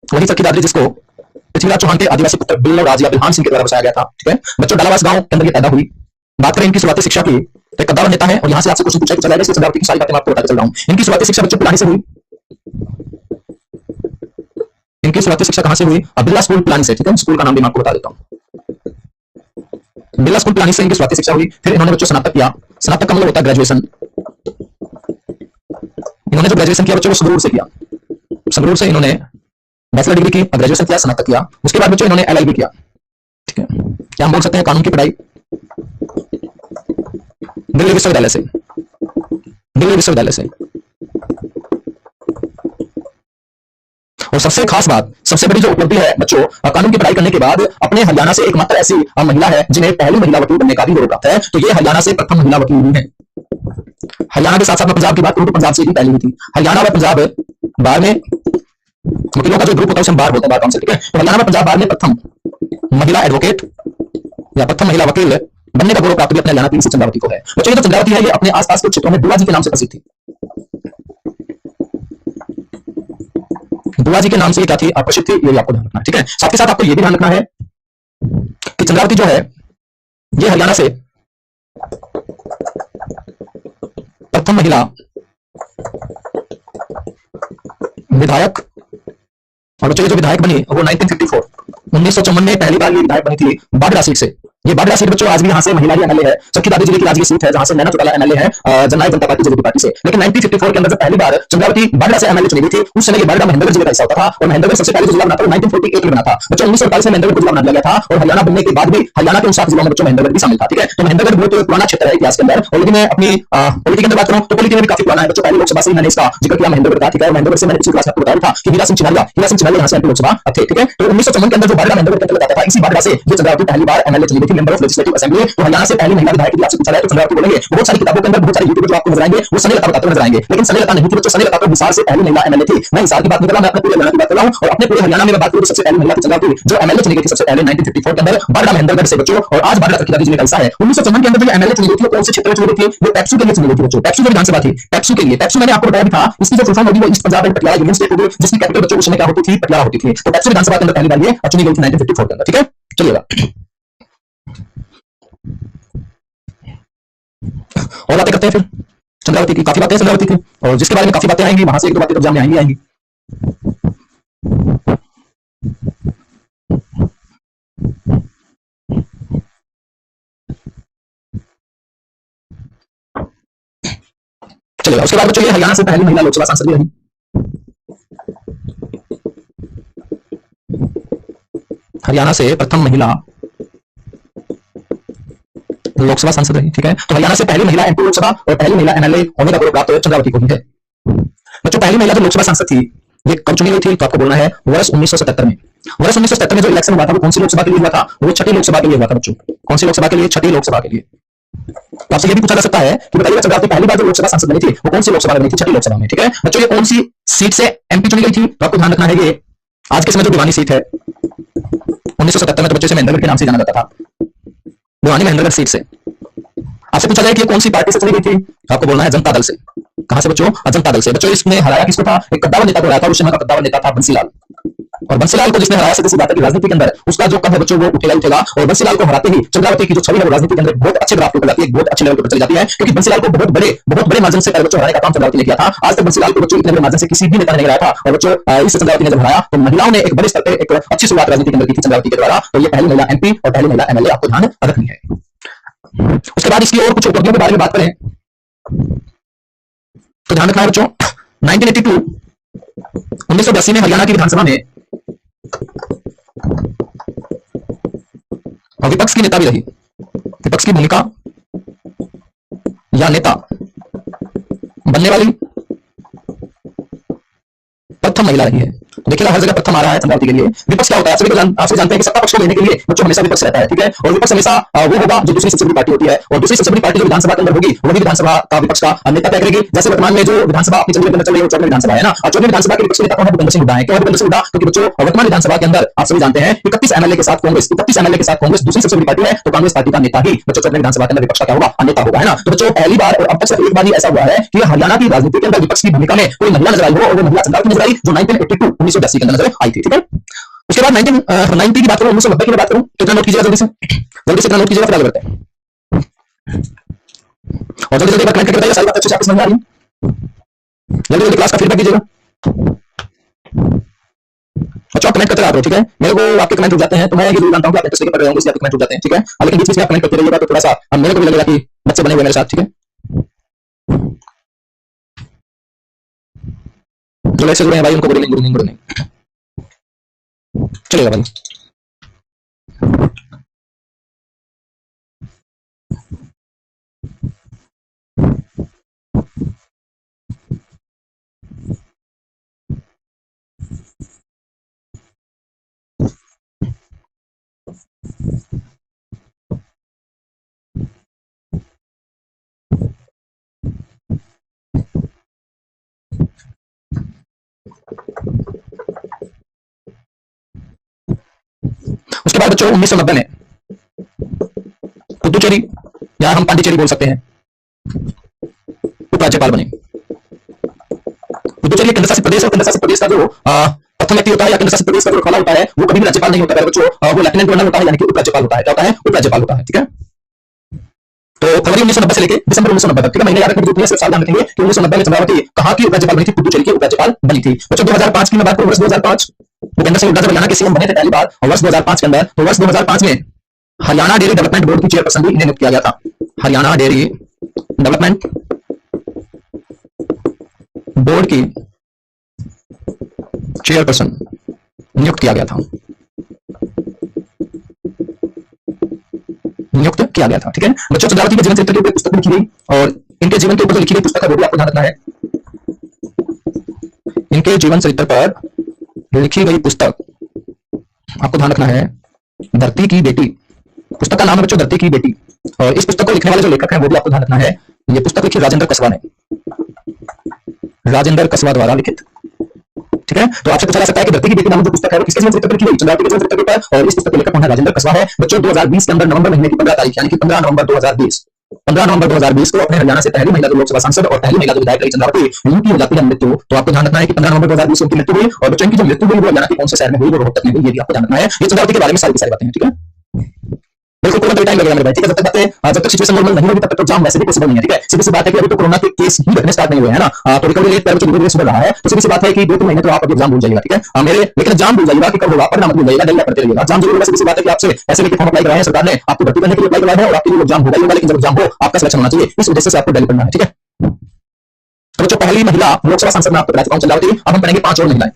वही चरखी दादरी जिसको पृथ्वीराज चौहान के आदिवासी पुत्र बिल्लौराज या बिल्हान सिंह के द्वारा बसाया गया था, ठीक है। बच्चों डालावास गांव के अंदर ये पैदा हुई। बात करें इनकी शुरुआती शिक्षा की तो एक कद्दावर नेता है और यहां से आपसे क्वेश्चन पूछा चला जाएगा, इसलिए चंद्रावती की सारी बातें मैं आपको बताते चल रहा हूं। इनकी शुरुआती शिक्षा बच्चों पिलानी से हुई। इनकी शुरुआती शिक्षा कहां से हुई? बिरला स्कूल पिलानी से, ठीक है। स्कूल का नाम भी मैं आपको बता देता हूं, बिरला स्कूल पिलानी से इनकी शुरुआती शिक्षा हुई। फिर इन्होंने बच्चों स्नातक किया। स्नातक का मतलब होता है ग्रेजुएशन। इन्होंने जो ग्रेजुएशन किया बच्चों वो संगरूर से किया। संगरूर से इन्होंने बैचलर डिग्री की, ग्रेजुएशन किया, स्नातक किया। उसके बाद बच्चों इन्होंने एलएलबी किया, ठीक है। क्या हम बोल सकते हैं कानून की पढ़ाई दिल्ली विश्वविद्यालय से। दिल्ली विश्वविद्यालय से। और सबसे खास बात, सबसे बड़ी जो उपलब्धि है बच्चों, कानून की पढ़ाई करने के बाद अपने हरियाणा से एकमात्र ऐसी महिला है जिन्हें पहली महिला वकील बनने का भी गौरव प्राप्त है। तो ये हरियाणा से प्रथम महिला वकील हुई है। हरियाणा के साथ साथ पंजाब की बात करूं तो पंजाब से भी पहली हुई थी। हरियाणा व पंजाब बार में वकीलों का जो ग्रुप होता है उसे हम बार बोलते हैं, बार काउंसिल, ठीक है। तो हरियाणा व पंजाब बार में प्रथम महिला एडवोकेट या प्रथम महिला वकील बनने का गौरव प्राप्त भी अपने हरियाणा की चंद्रावती को है। बच्चों ये जो चंद्रावती है ये अपने आसपास के क्षेत्रों में बुआ जी के नाम से प्रसिद्ध थी। बुआ जी के नाम से क्या थी, प्रसिद्ध थी, ये आपको ध्यान रखना है, ठीक है। साथ के साथ आपको ये भी ध्यान रखना है कि चंद्रावती जो है ये हरियाणा से प्रथम महिला विधायक, और बच्चों ये जो विधायक बनी वो 1954 में पहली बार ये विधायक बनी थी बागड़ा सीट से। ये बागड़ा सीट बच्चों आज भी यहाँ से महिला एमएलए है, चरखी दादरी जिले की राजकीय सीट है जहां से नैना चौटाला एमएलए है जननायक जनता पार्टी जेजेपी पार्टी से। लेकिन 1954 के अंदर जब पहली बार चंद्रावती बागड़ा से एमएलए चुनी गई थी उस समय ये बागड़ा महेंद्रगढ़ जिले का हिस्सा होता था, और महेंद्रगढ़ सबसे पहले जो जिला बना था वो 1948 में बना था बच्चों। 1948 में महेंद्रगढ़ को जिला बना दिया गया था, और हरियाणा बनने के बाद भी हरियाणा के उन 7 जिलों में बच्चों महेंद्रगढ़ भी शामिल था, ठीक है। तो महेंद्रगढ़ बहुत पुराना क्षेत्र है इतिहास के अंदर। और यदि मैं अपनी पॉलिटी के अंदर बात करूं तो पॉलिटी में भी काफी पुराना है बच्चों। पहली लोकसभा से मैंने इसका जिक्र किया महेंद्रगढ़ का, ठीक है। महेंद्रगढ़ से मैंने पिछली क्लास में आपको बताया था कि हीरा सिंह चिनालिया यहाँ से एमपी लोकसभा थे, ठीक है। तो 1954 के अंदर जो बागड़ा महेंद्रगढ़ के अंतर्गत आता था, इसी बागड़ा से ये चंद्रावती पहली बार एमएलए चुनी गई थी, मेंबर ऑफ लेजिस्लेटिव असेंबली। तो हरियाणा से पहली महिला विधायक की आपसे पूछा जाए तो चंद्रावती बोलेंगे। बहुत सारी किताबों के अंदर, बहुत सारे यूट्यूब जो आपको नजर आएंगे वो सनी लता बताते नजर आएंगे, लेकिन सनी लता नहीं थी बच्चों। सनी लता तो हिसार से पहली महिला एमएलए थी। मैं हिसार की बात नहीं कर रहा, मैं अपने पूरे हरियाणा की बात कर रहा हूं। और अपने पूरे हरियाणा में मैं बात करूं तो सबसे पहली महिला थी चंद्रावती जो एमएलए चुनी गई थी सबसे पहले 1954 के अंदर बागड़ा महेंद्रगढ़ से बच्चों। और आज बागड़ा चरखी जिले का हिस्सा है। 1954 के अंदर जो एमएलए चुनी गई थी कौन से क्षेत्र में चुनी गई थी, वो पेप्सू के लिए चुनी गई थी बच्चों। पेप्सू जो विधानसभा थी, पेप्सू के लिए। पेप्सू मैंने आपको बताया भी था, इसकी जो फुल फॉर्म होगी वो east Punjab and Patiala union state होगी, जिसकी कैपिटल बच्चों उस समय क्या होती थी, पटियाला होती थी। तो पेप्सू विधानसभा के अंदर पहली बार ये चुनी गई थी 1954 के अंदर, ठीक है। चलिएगा और बातें करते हैं फिर चंद्रावती की। काफी बातें चंद्रावती की, और जिसके बारे में काफी बातें आएंगी वहां से एक दो बातें एग्जाम में आएंगी आएंगी। चलिए उसके बाद बच्चों ये हरियाणा से पहली महिला लोकसभा सांसद भी रही। हरियाणा से प्रथम महिला लोकसभा सांसद रही, ठीक है। तो हरियाणा से पहली महिला एमपी लोकसभा और पहली महिला एमएलए होने का गौरव प्राप्त चंद्रावती को है बच्चों। पहली महिला जो लोकसभा सांसद थी ये कब चुनी गई थी, तो आपको बोलना है वर्ष 1977 में। वर्ष 1977 में जो इलेक्शन हुआ था वो कौन सी लोकसभा के लिए हुआ था, वो छठी लोकसभा के लिए हुआ था बच्चों। कौन सी लोकसभा के लिए, छठी लोकसभा के लिए। तो आपसे ये भी पूछा जा सकता है कि बताइए चंद्रावती पहली बार जो लोकसभा सांसद बनी थी वो कौन सी लोकसभा में बनी थी, छठी लोकसभा में, ठीक है। बच्चों ये कौन सी सीट से एमपी चुनी गई थी, तो आपको ध्यान रखना है ये आज के समय जो भिवानी सीट है 1977 में तो बच्चों से महेंद्रगढ़ के नाम से जाना जाता था, भिवानी महेंद्रगढ़ सीट से। आपसे पूछा जाए कि कौन सी पार्टी से चली गई थी, आपको बोलना है जनता दल से। कहां से बच्चों, जनता दल से। बच्चों इसमें हराया किसको था, एक कद्दावर नेता को हराया था, उस समय का कद्दावर नेता था बंसीलाल। और बंसीलाल को जिसने हराया, सीधी बात है कि राजनीति के अंदर उसका जो कद है बच्चों वो उठेगा उठेगा। और बंसीलाल को हराते ही चंद्रावती की जो छवि है वो राजनीति के अंदर बहुत अच्छे ग्राफ पर जाती है, बहुत अच्छे लेवल पर चली जाती है, क्योंकि बंसीलाल को बहुत बड़े मार्जिन से बच्चों हराने का काम चंद्रावती ने किया था। आज तक बंसीलाल को बच्चों इतने बड़े मार्जिन से किसी भी नेता ने नहीं हराया था। और बच्चों इस चंद्रावती ने जब हराया तो महिलाओं ने एक बड़े स्तर पर एक अच्छी शुरुआत राजनीति के अंदर की थी चंद्रावती के द्वारा। तो ये पहली महिला एमपी और पहली महिला एमएलए, आपको ध्यान रखनी है। उसके बाद इसकी और कुछ उपलब्धियों के बारे में बात करें तो ध्यान रखना है बच्चों 1982 में हरियाणा की विधानसभा में विपक्ष की नेता भी रही। विपक्ष की भूमिका या नेता बनने वाली प्रथम महिला रही है। देखिएगा हर जगह प्रथम आ रहा है चंद्रावती के लिए। विपक्ष क्या होता है, आप सभी जानते हैं कि सत्ता पक्ष को लेने के लिए बच्चों हमेशा विपक्ष रहता है, ठीक है। और विपक्ष हमेशा वो होगा जो दूसरी सबसे बड़ी पार्टी होती है, और दूसरी सबसे बड़ी पार्टी जो विधानसभा के अंदर होगी वही विधानसभा का विपक्ष का नेता तय करेगी। जैसे वर्तमान में जो विधानसभा अपनी चंडीगढ़ में चल रही है 14वीं विधानसभा है ना, और 14वीं विधानसभा के विपक्ष नेता कौन है, भूपेंद्र सिंह हुड्डा है। क्यों भूपेंद्र सिंह हुड्डा, क्योंकि बच्चों वर्तमान विधानसभा के अंदर आप सभी जानते हैं 31 एमएलए के साथ कांग्रेस, 31 एमएलए के साथ कांग्रेस दूसरी सबसे बड़ी पार्टी है। तो कांग्रेस पार्टी का नेता ही बच्चों 14वीं विधानसभा के अंदर विपक्ष का क्या होगा, नेता होगा, है ना। तो बच्चों पहली बार और अब तक सिर्फ एक बार ही ऐसा हुआ है कि हरियाणा की राजनीति के अंदर विपक्ष की भूमिका में कोई महिला नजर आई हो, और वो महिला चंद्रावती नजर आई जो 1982 के अंदर नजर आई थी, ठीक है। उसके बाद 1990 की बात करूं, 1990 की बात करूं तो इतना नोट कीजिएगा, जल्दी से इतना नोट कीजिएगा, फिर आगे बढ़ते हैं। और जल्दी एक बार कमेंट करके बताइए सारी बात अच्छे से आपको समझ में आ रही है। जल्दी क्लास का फीडबैक दीजिएगा। अच्छा कमेंट करते रहो, ठीक है। मेरे को आपके कमेंट रुक जाते हैं तो मैं ये जरूर जानता हूं कि आप इंटरेस्ट लेके पढ़ रहे होंगे, इसलिए आपके कमेंट रुक जाते हैं, ठीक है। लेकिन बीच बीच में आप कमेंट करते रहिएगा तो थोड़ा सा मेरे को भी लगेगा कि बच्चे बने हुए मेरे साथ, ठीक है। जो ऐसे जुड़े हैं भाई उनको गुड इवनिंग। चलिएगा भाई। और बच्चों 1990 में पुदुचेरी या हम पांडिचेरी बोल सकते हैं उपराज्यपाल बने। पुदुचेरी केंद्र शासित प्रदेश और केंद्र शासित प्रदेश का जो प्रथम व्यक्ति होता है या केंद्र शासित प्रदेश का जो रखवाला होता है वो कभी भी राज्यपाल नहीं होता है बच्चों, वो लेफ्टिनेंट गवर्नर होता है यानी कि उपराज्यपाल होता है। क्या होता है? उपराज्यपाल होता है। ठीक है, तो फरवरी 1990 से लेकर दिसंबर 1990 तक, ठीक है, महीने याद रखने की सिर्फ साल ध्यान रखेंगे कि 1990 में चंद्रावती कहां की उपराज्यपाल बनी थी? पुदुचेरी की उपराज्यपाल बनी थी। बच्चों 2005 की मैं बात करूं, वर्ष 2005 भूपेंद्र सिंह हुड्डा जब हरियाणा के सीएम बने थे पहली बार और वर्ष 2005 के अंदर, तो वर्ष 2005 में हरियाणा डेयरी डेवलपमेंट बोर्ड की चेयरपर्सन भी इन्हें नियुक्त किया गया था। हरियाणा डेयरी डेवलपमेंट बोर्ड की चेयरपर्सन नियुक्त किया गया था, नियुक्त किया गया था। ठीक है बच्चों, चंद्रावती के जीवन चरित्र के ऊपर पुस्तक लिखी गई और इनके जीवन के ऊपर जो लिखी गई पुस्तक है वो भी आपको ध्यान रखना है। इनके जीवन चरित्र पर लिखी गई पुस्तक आपको ध्यान रखना है, धरती की बेटी। पुस्तक का नाम है बच्चों धरती की बेटी, और इस पुस्तक को लिखने वाले जो लेखक हैं वो भी आपको ध्यान रखना है। ये पुस्तक लिखी राजेंद्र कसवा ने, राजेंद्र कसवा द्वारा लिखित। ठीक है, तो आपसे पूछा जा सकता है कि धरती की बेटी नामक जो पुस्तक है वो किसके जीवन चरित्र पर लिखी गई? चंद्रावती के जीवन चरित्र पर, और इस पुस्तक के लेखक कौन है? राजेंद्र कसवा है। बच्चों 2020 के अंदर नवंबर महीने की 15 तारीख यानी कि 15 नवंबर 2020 को अपने हरियाणा से पहली महिला जो लोकसभा सांसद और पहली महिला जो विधायक रही चंद्रावती, इनकी हो जाती है मृत्यु। तो आपको ध्यान रखना है कि 15 नवंबर 2020 को उनकी मृत्यु हुई, और बच्चों की जो मृत्यु हुई वो हरियाणा के कौन से शहर में हुई? वो रोहतक में हुई। ये भी आपको ध्यान रखना है। ये चंद्रावती के बारे में सारी बातें हैं। ठीक है, बिल्कुल कोरोना टाइम लगेगा मेरे भाई। ठीक है, जब तक सिचुएशन नॉर्मल नहीं होगी तब तक एग्जाम वैसे भी पॉसिबल नहीं है। ठीक है, सीधी सी बात है कि अभी तो कोरोना के केस ही घटने स्टार्ट नहीं हुए हैं ना, तो रिकवरी रेट पर धीरे-धीरे सुधर रहा है। तो सीधी सी बात है कि 2-3 महीने तो आप एग्जाम भूल जाइएगा। ठीक है मेरे, लेकिन एग्जाम भूल जाइएगा कि कब होगा, परिणाम भूल जाइएगा, डेली पढ़ते रहिएगा। एग्जाम जरूर होगा। सीधी सी बात है कि आपसे ऐसे लेके फॉर्म अप्लाई कराए हैं सरकार ने, आपको भर्ती करने के लिए अप्लाई कराया है और आपके लिए एग्जाम होगा ही होगा, लेकिन जब एग्जाम हो आपका सिलेक्शन होना चाहिए, इस उद्देश्य से आपको डेली पढ़ना है। ठीक है, तो बच्चों पहली महिला लोकसभा सांसद में आपको बता चुका हूं चंद्रावती। अब हम पढ़ेंगे 5 और महिलाएं।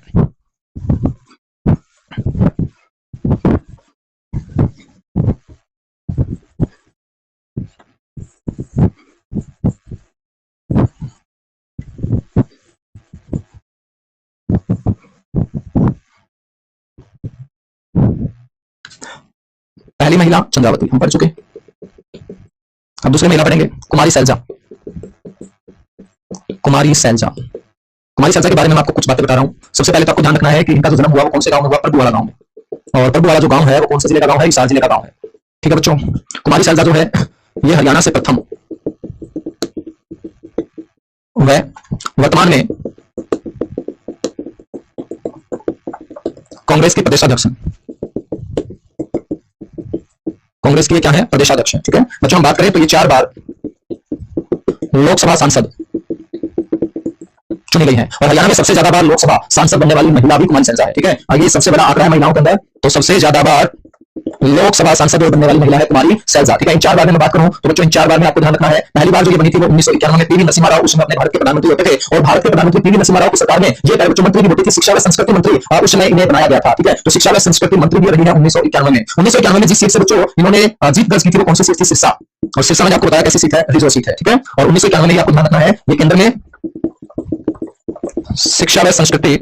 पहली महिला चंद्रावती हम पढ़ चुके। अब दूसरी महिला पढ़ेंगे कुमारी सैलजा। कुमारी सैलजा, कुमारी सैलजा के बारे में मैं आपको कुछ बातें बता रहा हूं। सबसे पहले तो आपको ध्यान रखना है कि इनका जो जन्म हुआ वो कौन से गांव में हुआ? प्रभुवाला गांव में। और प्रभुवाला जो गांव है वो कौन से जिले का गांव है? हिसार जिले का गांव है। ठीक है बच्चों, कुमारी सैलजा जो है ये हरियाणा से प्रथम वह वर्तमान में कांग्रेस के प्रदेशाध्यक्ष हैं। कांग्रेस के क्या है? प्रदेशाध्यक्ष है। ठीक है बच्चों, हम बात करें तो ये 4 बार लोकसभा सांसद चुनी गई है, और हरियाणा में सबसे ज्यादा बार लोकसभा सांसद बनने वाली महिला भी कुमारी सैलजा है। ठीक है, ये सबसे बड़ा आंकड़ा है महिलाओं के अंदर, तो सबसे ज्यादा बार लोकसभा सांसद बनने वाली महिला है कुमारी सैलजा। ठीक है, इन 4 बार में बात करूं तो बच्चों इन 4 बार में आपको ध्यान रखना है, पहली बार जो ये बनी थी वो 1991 में पीवी नरसिम्हा राव, उसमें अपने भारत के प्रधानमंत्री होते थे, और भारत के प्रधानमंत्री पीवी नरसिम्हा राव की सरकार में ये बच्चों मंत्री भी होती थी शिक्षा व संस्कृति मंत्री, उस समय इन्हें बनाया गया था। ठीक है, तो शिक्षा व संस्कृति मंत्री भी रही है 1991 में। 1991 में जिस सीट से बच्चों इन्होंने जीत दर्ज की थी वो कौन सी सीट थी? सिरसा। और सिरसा मैंने आपको बताया कैसी सीट है? रिजर्व सीट है। ठीक है, और 1991 में आपको ध्यान रखना है ये केंद्र में शिक्षा व संस्कृति,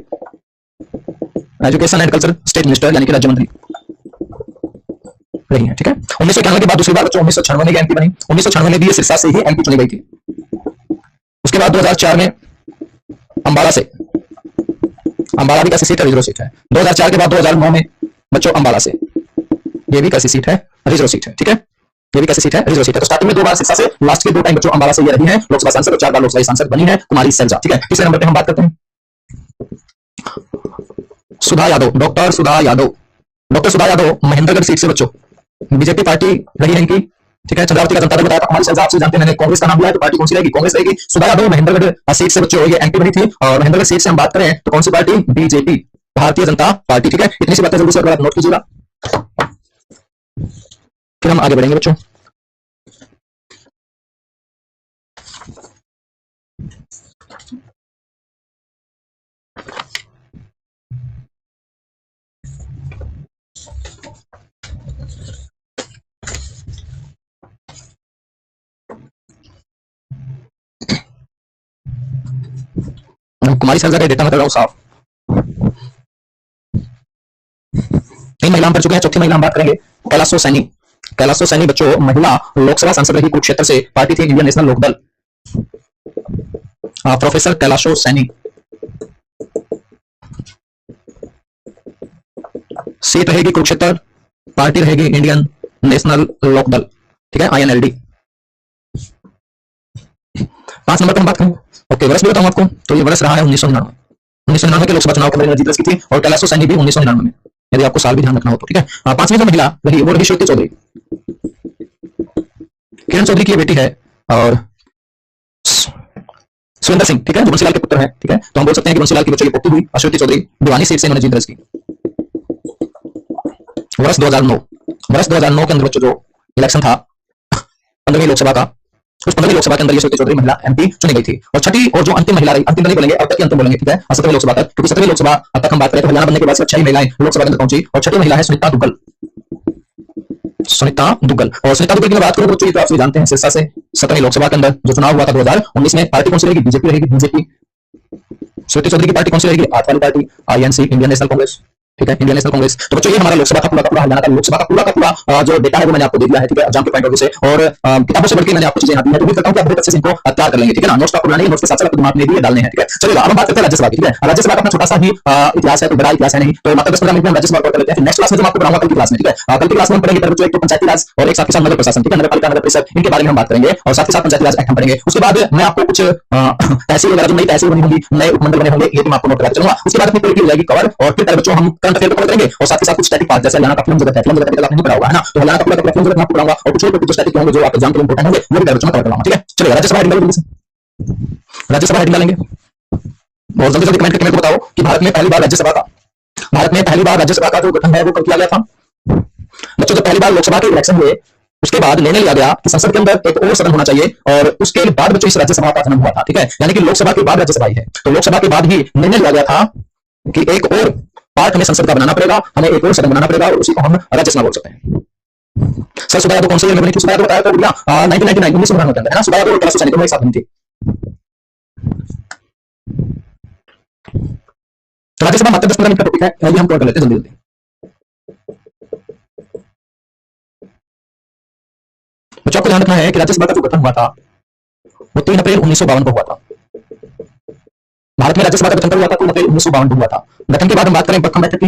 education and culture state minister यानी कि राज्य मंत्री रही है। ठीक है, 1991 के बाद दूसरी बार बच्चों 1996 में एमपी बनी। 1996 में भी ये सिरसा से ही एमपी चुनी गई थी। उसके बाद 2004 में अंबाला से, अंबाला भी कैसी सीट है? रिजर्व सीट है। 2004 के बाद 2009 में बच्चों अंबाला से, ये भी कैसी सीट है? रिजर्व सीट है। ठीक है, ये भी कैसी सीट है? रिजर्व सीट है। तो स्टार्टिंग में 2 बार सिरसा से, लास्ट के 2 टाइम बच्चों अंबाला से ये रही है लोकसभा सांसद, और 4 बार लोकसभा सांसद बनी है कुमारी सैलजा। ठीक है, तीसरे नंबर पे हम बात करते हैं सुधा यादव, डॉक्टर सुधा यादव। डॉक्टर सुधा यादव महेंद्रगढ़ सीट से बच्चों बीजेपी पार्टी रही है इनकी। ठीक है, चंद्रावती का जनता दल बताया था। कुमारी सैलजा आपसे जानते हैं, मैंने कांग्रेस का नाम लिया है, तो पार्टी कौन सी रहेगी? कांग्रेस रहेगी। सुधा यादव महेंद्रगढ़ सीट से बच्चों ये एमपी बनी थी, और महेंद्रगढ़ सीट से हम बात करें तो कौन सी party? BJP, Bharatiya Janata party. ठीक है, इतनी सी बातें जल्दी से आप नोट कीजिएगा, फिर हम आगे बढ़ेंगे बच्चों। कुमारी सैलजा का डेटा मैं कर रहा हूं साफ। 3 महिला हम कर चुके हैं, चौथी महिला हम बात करेंगे कैलाशो सैनी। कैलाशो सैनी बच्चों महिला लोकसभा सांसद रही कुरुक्षेत्र से, पार्टी थी Indian National Lokdal. Professor Kailasho Saini, seat रहेगी कुरुक्षेत्र, पार्टी रहेगी इंडियन नेशनल लोक दल, ठीक है, INLD। 5 नंबर पर हम बात करें, ओके, वर्ष भी बताऊं आपको, तो ये वर्ष रहा है 1999। 1999 के लोकसभा चुनाव के अंदर जीत की थी, और कैलाशो सैनी भी 1999 में, यदि आपको साल भी ध्यान रखना हो तो, ठीक है। 5वीं जो महिला रही वो रही श्रुति चौधरी। किरण चौधरी की बेटी है, और सुरेंद्र सिंह, ठीक है, जो बंसीलाल के पुत्र हैं, ठीक है, तो हम बोल सकते हैं कि बंसीलाल की बच्चों की पुत्री हुई अश्वती चौधरी, भिवानी सीट से इन्होंने जीत दर्ज की। वर्ष 2009 के अंदर बच्चों जो इलेक्शन था 15वीं लोकसभा का, उस 15वीं लोकसभा के अंदर ये चौधरी महिला MP चुनी गई थी। और छठी और जो अंतिम महिला रही, अंतिम नहीं बोलेंगे, अब तक की अंतिम बोलेंगे, ठीक है, 17वीं लोकसभा तक, क्योंकि 17वीं लोकसभा अब तक हम बात करें तो हरियाणा बनने के बाद 6 महिलाएं लोकसभा के अंदर पहुंची, और छठी महिला है सुनीता दुग्गल। और सुनीता दुग्गल की बात करें तो आप सभी जानते हैं सिरसा से 17वीं लोकसभा के अंदर जो चुनाव हुआ था 2019 में, पार्टी कौन सी रहेगी? बीजेपी रहेगी, बीजेपी। श्रुति चौधरी की पार्टी कौन सी रहेगी? आप वाली party, INC, Indian national Congress, ठीक है, इंडियन नेशनल कांग्रेस। तो बच्चों ये हमारा लोकसभा का पूरा हरियाणा का लोकसभा का पूरा जो डेटा है वो मैंने आपको दे दिया है, ठीक है, एग्जाम के पॉइंट ऑफ व्यू से, और किताबों से बढ़कर मैंने आपको चीजें यहाँ दी है, तो उम्मीद करता हूं कि आप बहुत अच्छे से इनको तैयार कर लेंगे, ठीक है ना। नोट्स का पुराने नोट्स के साथ साथ दिमाग में भी डालने हैं, ठीक है। चलिए अब हम बात करते हैं राज्यसभा की, ठीक है। राज्यसभा का अपना छोटा सा ही इतिहास है, तो बड़ा इतिहास है नहीं, तो मात्र 10-15 मिनट में हम राज्यसभा कर लेते हैं। नेक्स्ट क्लास में जो आपको पढ़ाऊंगा कल की क्लास में, ठीक है, कल की क्लास में हम पढ़ेंगे बच्चों एक तो पंचायती राज और एक साथ ही साथ नगर प्रशासन, ठीक है, नगर पालिका, नगर परिषद, इनके बारे में हम बात करेंगे, और साथ ही साथ पंचायती राज एक्ट हम पढ़ेंगे। उसके बाद मैं आपको कुछ तहसील वगैरह जो नई तहसील बनी होंगी, नए उपमंडल बने होंगे, ये भी मैं आपको नोट करके चलूंगा। उसके बाद अपनी पूरी हो जाएगी कवर, और फिर बच्चों हम करंट अफेयर को करेंगे, और साथ ही साथ कुछ स्टैटिक पार्ट जैसे हरियाणा का फिल्म जगत है, फिल्म जगत आपने नहीं पढ़ा होगा, है ना, तो हरियाणा का पूरा फिल्म जगत मैं आपको पढ़ाऊंगा, और कुछ और स्टैटिक होंगे जो आपके एग्जाम के लिए इंपॉर्टेंट होंगे, वो भी बच्चों में कवर कराऊंगा, ठीक है। चलिए राज्यसभा हेडिंग डालेंगे, राज्यसभा हेडिंग डालेंगे, और जल्दी जल्दी कमेंट करके मेरे को बताओ कि भारत में पहली बार राज्यसभा का जो गठन है वो कब किया गया था। बच्चों जब पहली बार लोकसभा के इलेक्शन हुए उसके बाद निर्णय लिया गया कि संसद के अंदर एक और सदन होना चाहिए, और उसके बाद बच्चों इस राज्यसभा का जन्म हुआ था, ठीक है, यानी कि लोकसभा के बाद राज्यसभा है, तो लोकसभा के बाद ही निर्णय लिया गया था कि एक और पार्ट हमें संसद का बनाना पड़ेगा, हमें एक और सदन बनाना पड़ेगा, और उसी को हम राज्यसभा बोल सकते हैं। सर सुधा यादव कौन से ईयर में बनी थी? सुधा यादव बताया था भैया 1999 1999 के अंदर, है ना। सुधा यादव और कैलाशो सैनी दोनों एक साथ बनी थी। राज्यसभा मात्र 10-15 मिनट का टॉपिक है, ये हम कवर कर लेते हैं जल्दी जल्दी। बच्चों को ध्यान रखना है कि राज्यसभा का जो गठन हुआ था वो 3 अप्रैल 1952 को हुआ था। भारत में राज्यसभा का गठन कब हुआ था? 3 अप्रैल 1952 को हुआ था। गठन के बाद हम बात करें प्रथम बैठक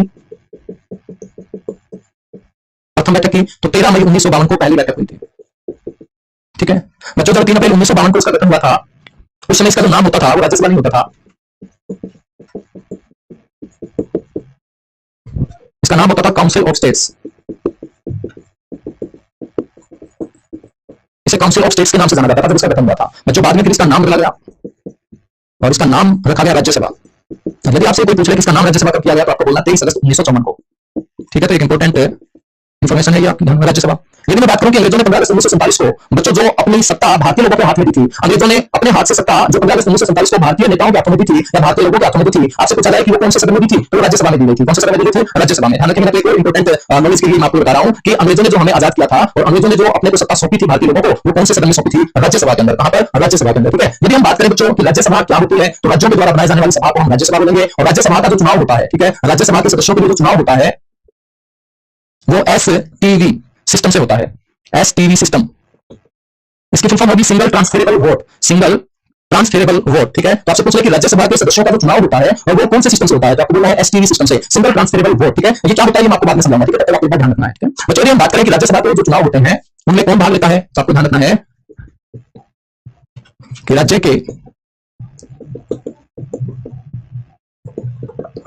की, तो 13 मई 1952 को पहली बैठक हुई थी, ठीक है। बच्चों जब 3 अप्रैल 1952 को इसका गठन हुआ था, उस समय इसका जो नाम होता था वो राज्यसभा नहीं होता था, इसका नाम होता था काउंसिल ऑफ स्टेट्स। इसे काउंसिल ऑफ स्टेट्स के नाम से जाना जाता था जब इसका गठन हुआ था। बच्चों बाद में फिर इसका नाम बदला गया और इसका नाम रखा गया राज्यसभा। यदि आपसे कोई पूछ ले कि इसका नाम राज्यसभा कब किया गया तो आपको बोलना 23 अगस्त 1954 को, ठीक है। तो एक इंपॉर्टेंट इंफॉर्मेशन है ये आपके ध्यान में, राज्यसभा। यदि मैं बात करूं कि अंग्रेजों ने 15 अगस्त 1947 को बच्चों जो अपनी सत्ता भारतीय लोगों के हाथ में दी थी, अंग्रेजों ने अपने हाथ से सत्ता जो 15 अगस्त 1947 को भारतीय नेताओं के हाथों में दी थी या भारतीय लोगों के हाथों में दी थी, आपसे पूछा जाए कि वो कौन से सदन में दी थी, तो राज्यसभा में दी गई थी। कौन से सदन में दी थी? राज्यसभा में। ध्यान रखिए, मैं एक इंपॉर्टेंट नॉलेज के लिए मैं आपको बता रहा हूं कि अंग्रेजों ने जो हमें आजाद किया था और अंग्रेजों ने जो अपने को सत्ता सौंपी थी भारतीय लोगों को, वो कौन से सदन में सौंपी थी? राज्यसभा के अंदर। कहां पर? राज्यसभा के अंदर, ठीक है। यदि हम बात करें बच्चों कि राज्यसभा क्या होती है, तो राज्यों के द्वारा बनाई जाने वाली सभा को हम राज्यसभा बोलेंगे, और राज्यसभा का जो चुनाव होता है, ठीक है, राज्यसभा के सदस्यों के लिए जो चुनाव होता है वो STV सिस्टम से होता है, STV सिस्टम। इसकी फुल फॉर्म होगी single transferable vote, single transferable vote, ठीक है। तो आपसे पूछ ले कि राज्यसभा के सदस्यों का जो चुनाव होता है और वो कौन से सिस्टम से होता है, तो आपको बोलना है STV सिस्टम से, सिंगल ट्रांसफरेबल वोट, ठीक है। ये क्या होता है ये मैं आपको बाद में समझाऊंगा, ठीक है, तब आपको ध्यान रखना है, ठीक है। बच्चों हम बात करें कि राज्यसभा के जो चुनाव होते हैं उनमें कौन भाग लेता है, तो आपको ध्यान रखना है कि राज्य के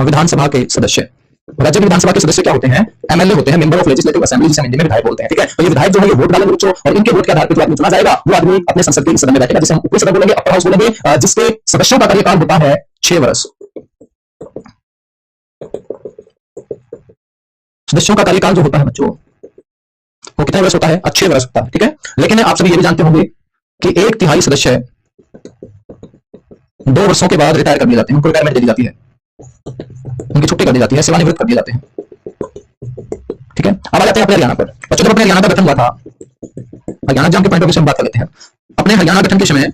विधानसभा के सदस्य, राज्य की विधानसभा के सदस्य क्या होते हैं? MLA होते हैं, मेंबर ऑफ लेजिस्लेटिव असेंबली, जिसे हम हिंदी में विधायक बोलते हैं, ठीक है। तो ये विधायक जो है ये वोट डालेंगे बच्चों, और इनके वोट के आधार पर जो आदमी चुना जाएगा वो आदमी अपने संसद के सदन में बैठेगा, जिसे हम ऊपरी सदन बोलेंगे, अपर हाउस बोलेंगे, जिसके सदस्यों का कार्यकाल होता है 6 वर्ष। सदस्यों का कार्यकाल जो होता है बच्चों वो कितने वर्ष होता है? 6 वर्ष होता है, ठीक है। लेकिन आप सभी ये भी जानते होंगे कि 1/3 सदस्य 2 वर्षों के बाद रिटायर कर दिए जाते हैं, उनको रिटायरमेंट दे दी जाती है, उनकी छुट्टी कर दी जाती है, सेवानिवृत्त कर दिए जाते हैं, ठीक है। अब आ जाते हैं अपने हरियाणा पर। बच्चों जब अपने हरियाणा का गठन हुआ था, हरियाणा एग्जाम के पॉइंट ऑफ व्यू से हम बात कर लेते हैं। अपने हरियाणा गठन के समय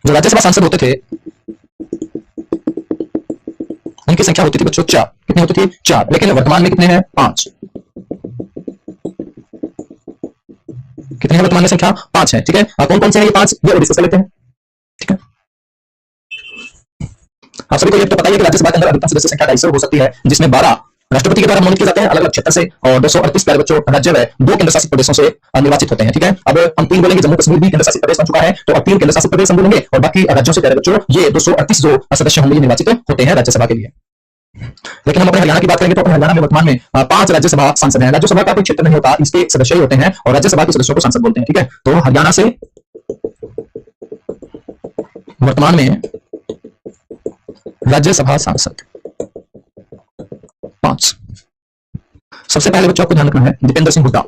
जो राज्यसभा सांसद होते थे उनकी संख्या होती थी बच्चों 4। कितनी होती थी? 4। लेकिन वर्तमान में कितने हैं? 5। कितने हैं वर्तमान में? संख्या 5 है, ठीक है। कौन कौन से हैं ये 5? ये और डिस्कस कर लेते हैं, ठीक है। आप सभी को ये तो पता ही है कि राज्यसभा के अंदर अधिकतम सदस्य संख्या 250 हो सकती है, जिसमें 12 राष्ट्रपति के द्वारा मनोनीत किए जाते हैं अलग अलग क्षेत्र से, और 238 प्यारे बच्चों राज्य व 2 केंद्र शासित प्रदेशों से निर्वाचित होते हैं। ठीक है, अब हम 3 बोलेंगे, जम्मू कश्मीर भी केंद्र शासित प्रदेश बन चुका है, तो अब 3 केंद्र शासित प्रदेश हम बोलेंगे, और बाकी राज्यों से प्यारे बच्चों ये 238 जो सदस्य होंगे निर्वाचित होते हैं राज्यसभा के लिए। लेकिन हम अपने हरियाणा की बात करेंगे तो अपने हरियाणा में वर्तमान में 5 राज्यसभा सांसद हैं। राज्यसभा का कोई क्षेत्र नहीं होता, इसके सदस्य ही होते हैं और राज्यसभा के सदस्यों को सांसद बोलते हैं। ठीक है, तो हरियाणा से वर्तमान में राज्यसभा सांसद 5। सबसे पहले बच्चों आपको ध्यान रखना है दीपेंद्र सिंह हुड्डा।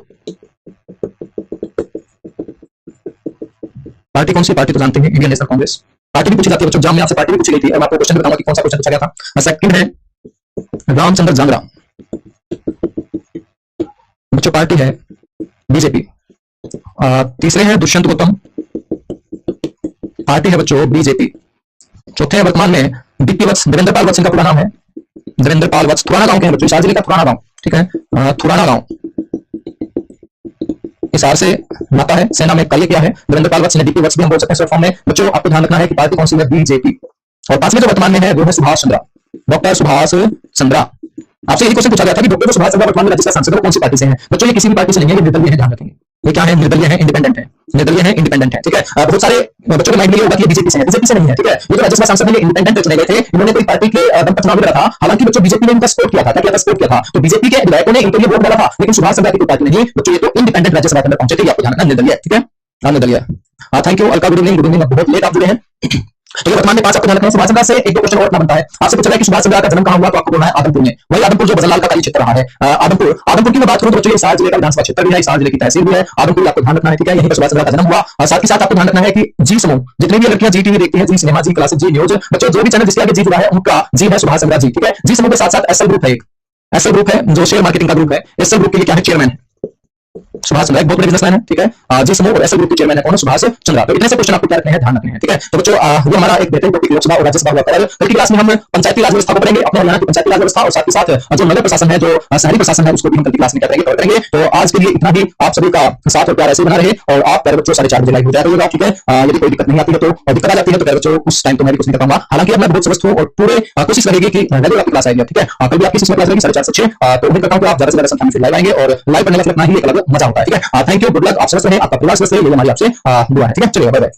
पार्टी कौन सी? पार्टी तो जानते हैं, इंडियन नेशनल कांग्रेस। पार्टी भी पूछी जाती है बच्चों, एग्जाम में आपसे पार्टी भी पूछी गई थी, और मैं आपको क्वेश्चन बताऊंगा कि कौन सा क्वेश्चन पूछा गया था। सेकंड है रामचंद्र जांगड़ा। बच्चों पार्टी है बीजेपी। तीसरे हैं दुष्यंत गौतम, पार्टी है बच्चों बीजेपी। चौथे है वर्तमान में डीपी वत्स, देवेंद्र पाल वत्स इनका पूरा नाम है, देवेंद्र पाल वत्स। पुराना गांव के हैं बच्चों, हिसार जिले का पुराना गांव। ठीक है, थुराना गांव हिसार से नाता है, सेना में कार्य किया है देवेंद्र पाल वत्स ने। डीपी वत्स भी हम बोल सकते हैं फॉर्म में। बच्चों आपको ध्यान रखना है कि पार्टी कौन सी है? बीजेपी। और 5वें जो वर्तमान में है वो है सुभाष चंद्रा, डॉक्टर सुभाष चंद्रा। आपसे यही क्वेश्चन पूछा गया था कि डॉक्टर सुभाष चंद्रा वर्तमान में राज्यसभा सांसद कौन सी पार्टी से हैं? बच्चों ये किसी भी पार्टी से नहीं है, ये निर्दलीय है, ध्यान रखेंगे। ये क्या है? निर्दलीय है, इंडिपेंडेंट है, निर्दलीय है, इंडिपेंडेंट है। ठीक है, बहुत सारे बच्चों के माइंड में ये होगा कि बीजेपी से है, बीजेपी से नहीं है। ठीक है, ये जो राज्यसभा सांसद है ये इंडिपेंडेंट चुने गए थे, इन्होंने कोई पार्टी के दम पर चुनाव लड़ा था। हालांकि बच्चों बीजेपी ने इनका सपोर्ट किया था, क्या सपोर्ट किया था? तो बीजेपी के विधायकों ने इनके लिए वोट डाला था, लेकिन सुभाष चंद्रा की कोई पार्टी नहीं। बच्चों ये तो इंडिपेंडेंट राज्यसभा के अंदर पहुंचे थे, आपको ध्यान रखना, निर्दलीय। ठीक है, निर्दलीय। Thank you Alka, good evening, बहुत लेट आप जुड़े हैं। तो ये वर्तमान में 5 आपको ध्यान रखना है। सुभाष चंद्रा से एक दो क्वेश्चन और अपना बनता है। आपसे पूछा है कि सुभाष चंद्रा का जन्म कहां हुआ, तो आपको बोलना है आदमपुर में। वही आदमपुर जो बजरलाल का कार्य क्षेत्र रहा है। आदमपुर की मैं बात करूं तो बच्चों ये हिसार जिले का विधानसभा क्षेत्र भी है, हिसार जिले की तहसील भी है। आदमपुर आपको ध्यान रखना है। ठीक है, यहीं पर सुभाष चंद्रा का जन्म हुआ। और साथ ही साथ आपको ध्यान रखना है कि जी समूह, जितनी भी लड़कियां जी टीवी देखती हैं, जी सिनेमा, जी क्लासिक, जी न्यूज, बच्चों जो भी चैनल जिसके आगे जी जुड़ा है उनका जी है सुभाष चंद्रा जी। ठीक है, जी समूह के साथ साथ एसएल ग्रुप है, एक एसएल ग्रुप है जो शेयर मार्केटिंग का ग्रुप है। एसएल ग्रुप के लिए क्या है? चेयरमैन सुभाष चंद्रा, एक बहुत बड़े बिजनेसमैन है। ठीक है, जी समूह और एसएल ग्रुप के चेयरमैन है कौन? सुभाष चंद्रा। तो इतने से क्वेश्चन आपको क्या रखने हैं? ध्यान रखने हैं। ठीक है, तो बच्चों ये हमारा एक बेहतरीन टॉपिक लोकसभा और राज्यसभा हुआ कल की क्लास में हम पंचायती राज व्यवस्था को पढ़ेंगे, अपने हरियाणा की पंचायती राज व्यवस्था, और साथ ही साथ जो नगर प्रशासन है, जो शहरी प्रशासन है, उसको भी हम कल की क्लास में करेंगे। तो आज के लिए इतना ही। आप सभी का साथ और प्यार ऐसे बना रहे, और आप प्यारे बच्चों 4:30 बजे लाइव हो जाएगा। ठीक है, यदि कोई दिक्कत नहीं आती है तो, और दिक्कत आ जाती है तो प्यारे बच्चों उस टाइम तो मैं भी कुछ नहीं कर पाऊंगा। हालांकि अब मैं बहुत स्वस्थ हूं और पूरे कोशिश रहेगी कि रेगुलर आपकी क्लास आएगी। ठीक है, कल भी आपकी क्लास रहेगी 4:30 से 6। तो उम्मीद करता हूं कि आप ज्यादा से ज्यादा संख्या में लाइव आएंगे, और लाइव पढ़ने का अपना ही एक अलग मजा होता है। ठीक है, थैंक यू, गुड लक, आप स्वस्थ रहे, आपका पूरा स्वस्थ रहे, ये हमारी आपसे दुआ है। ठीक है, चलिए बाय बाय।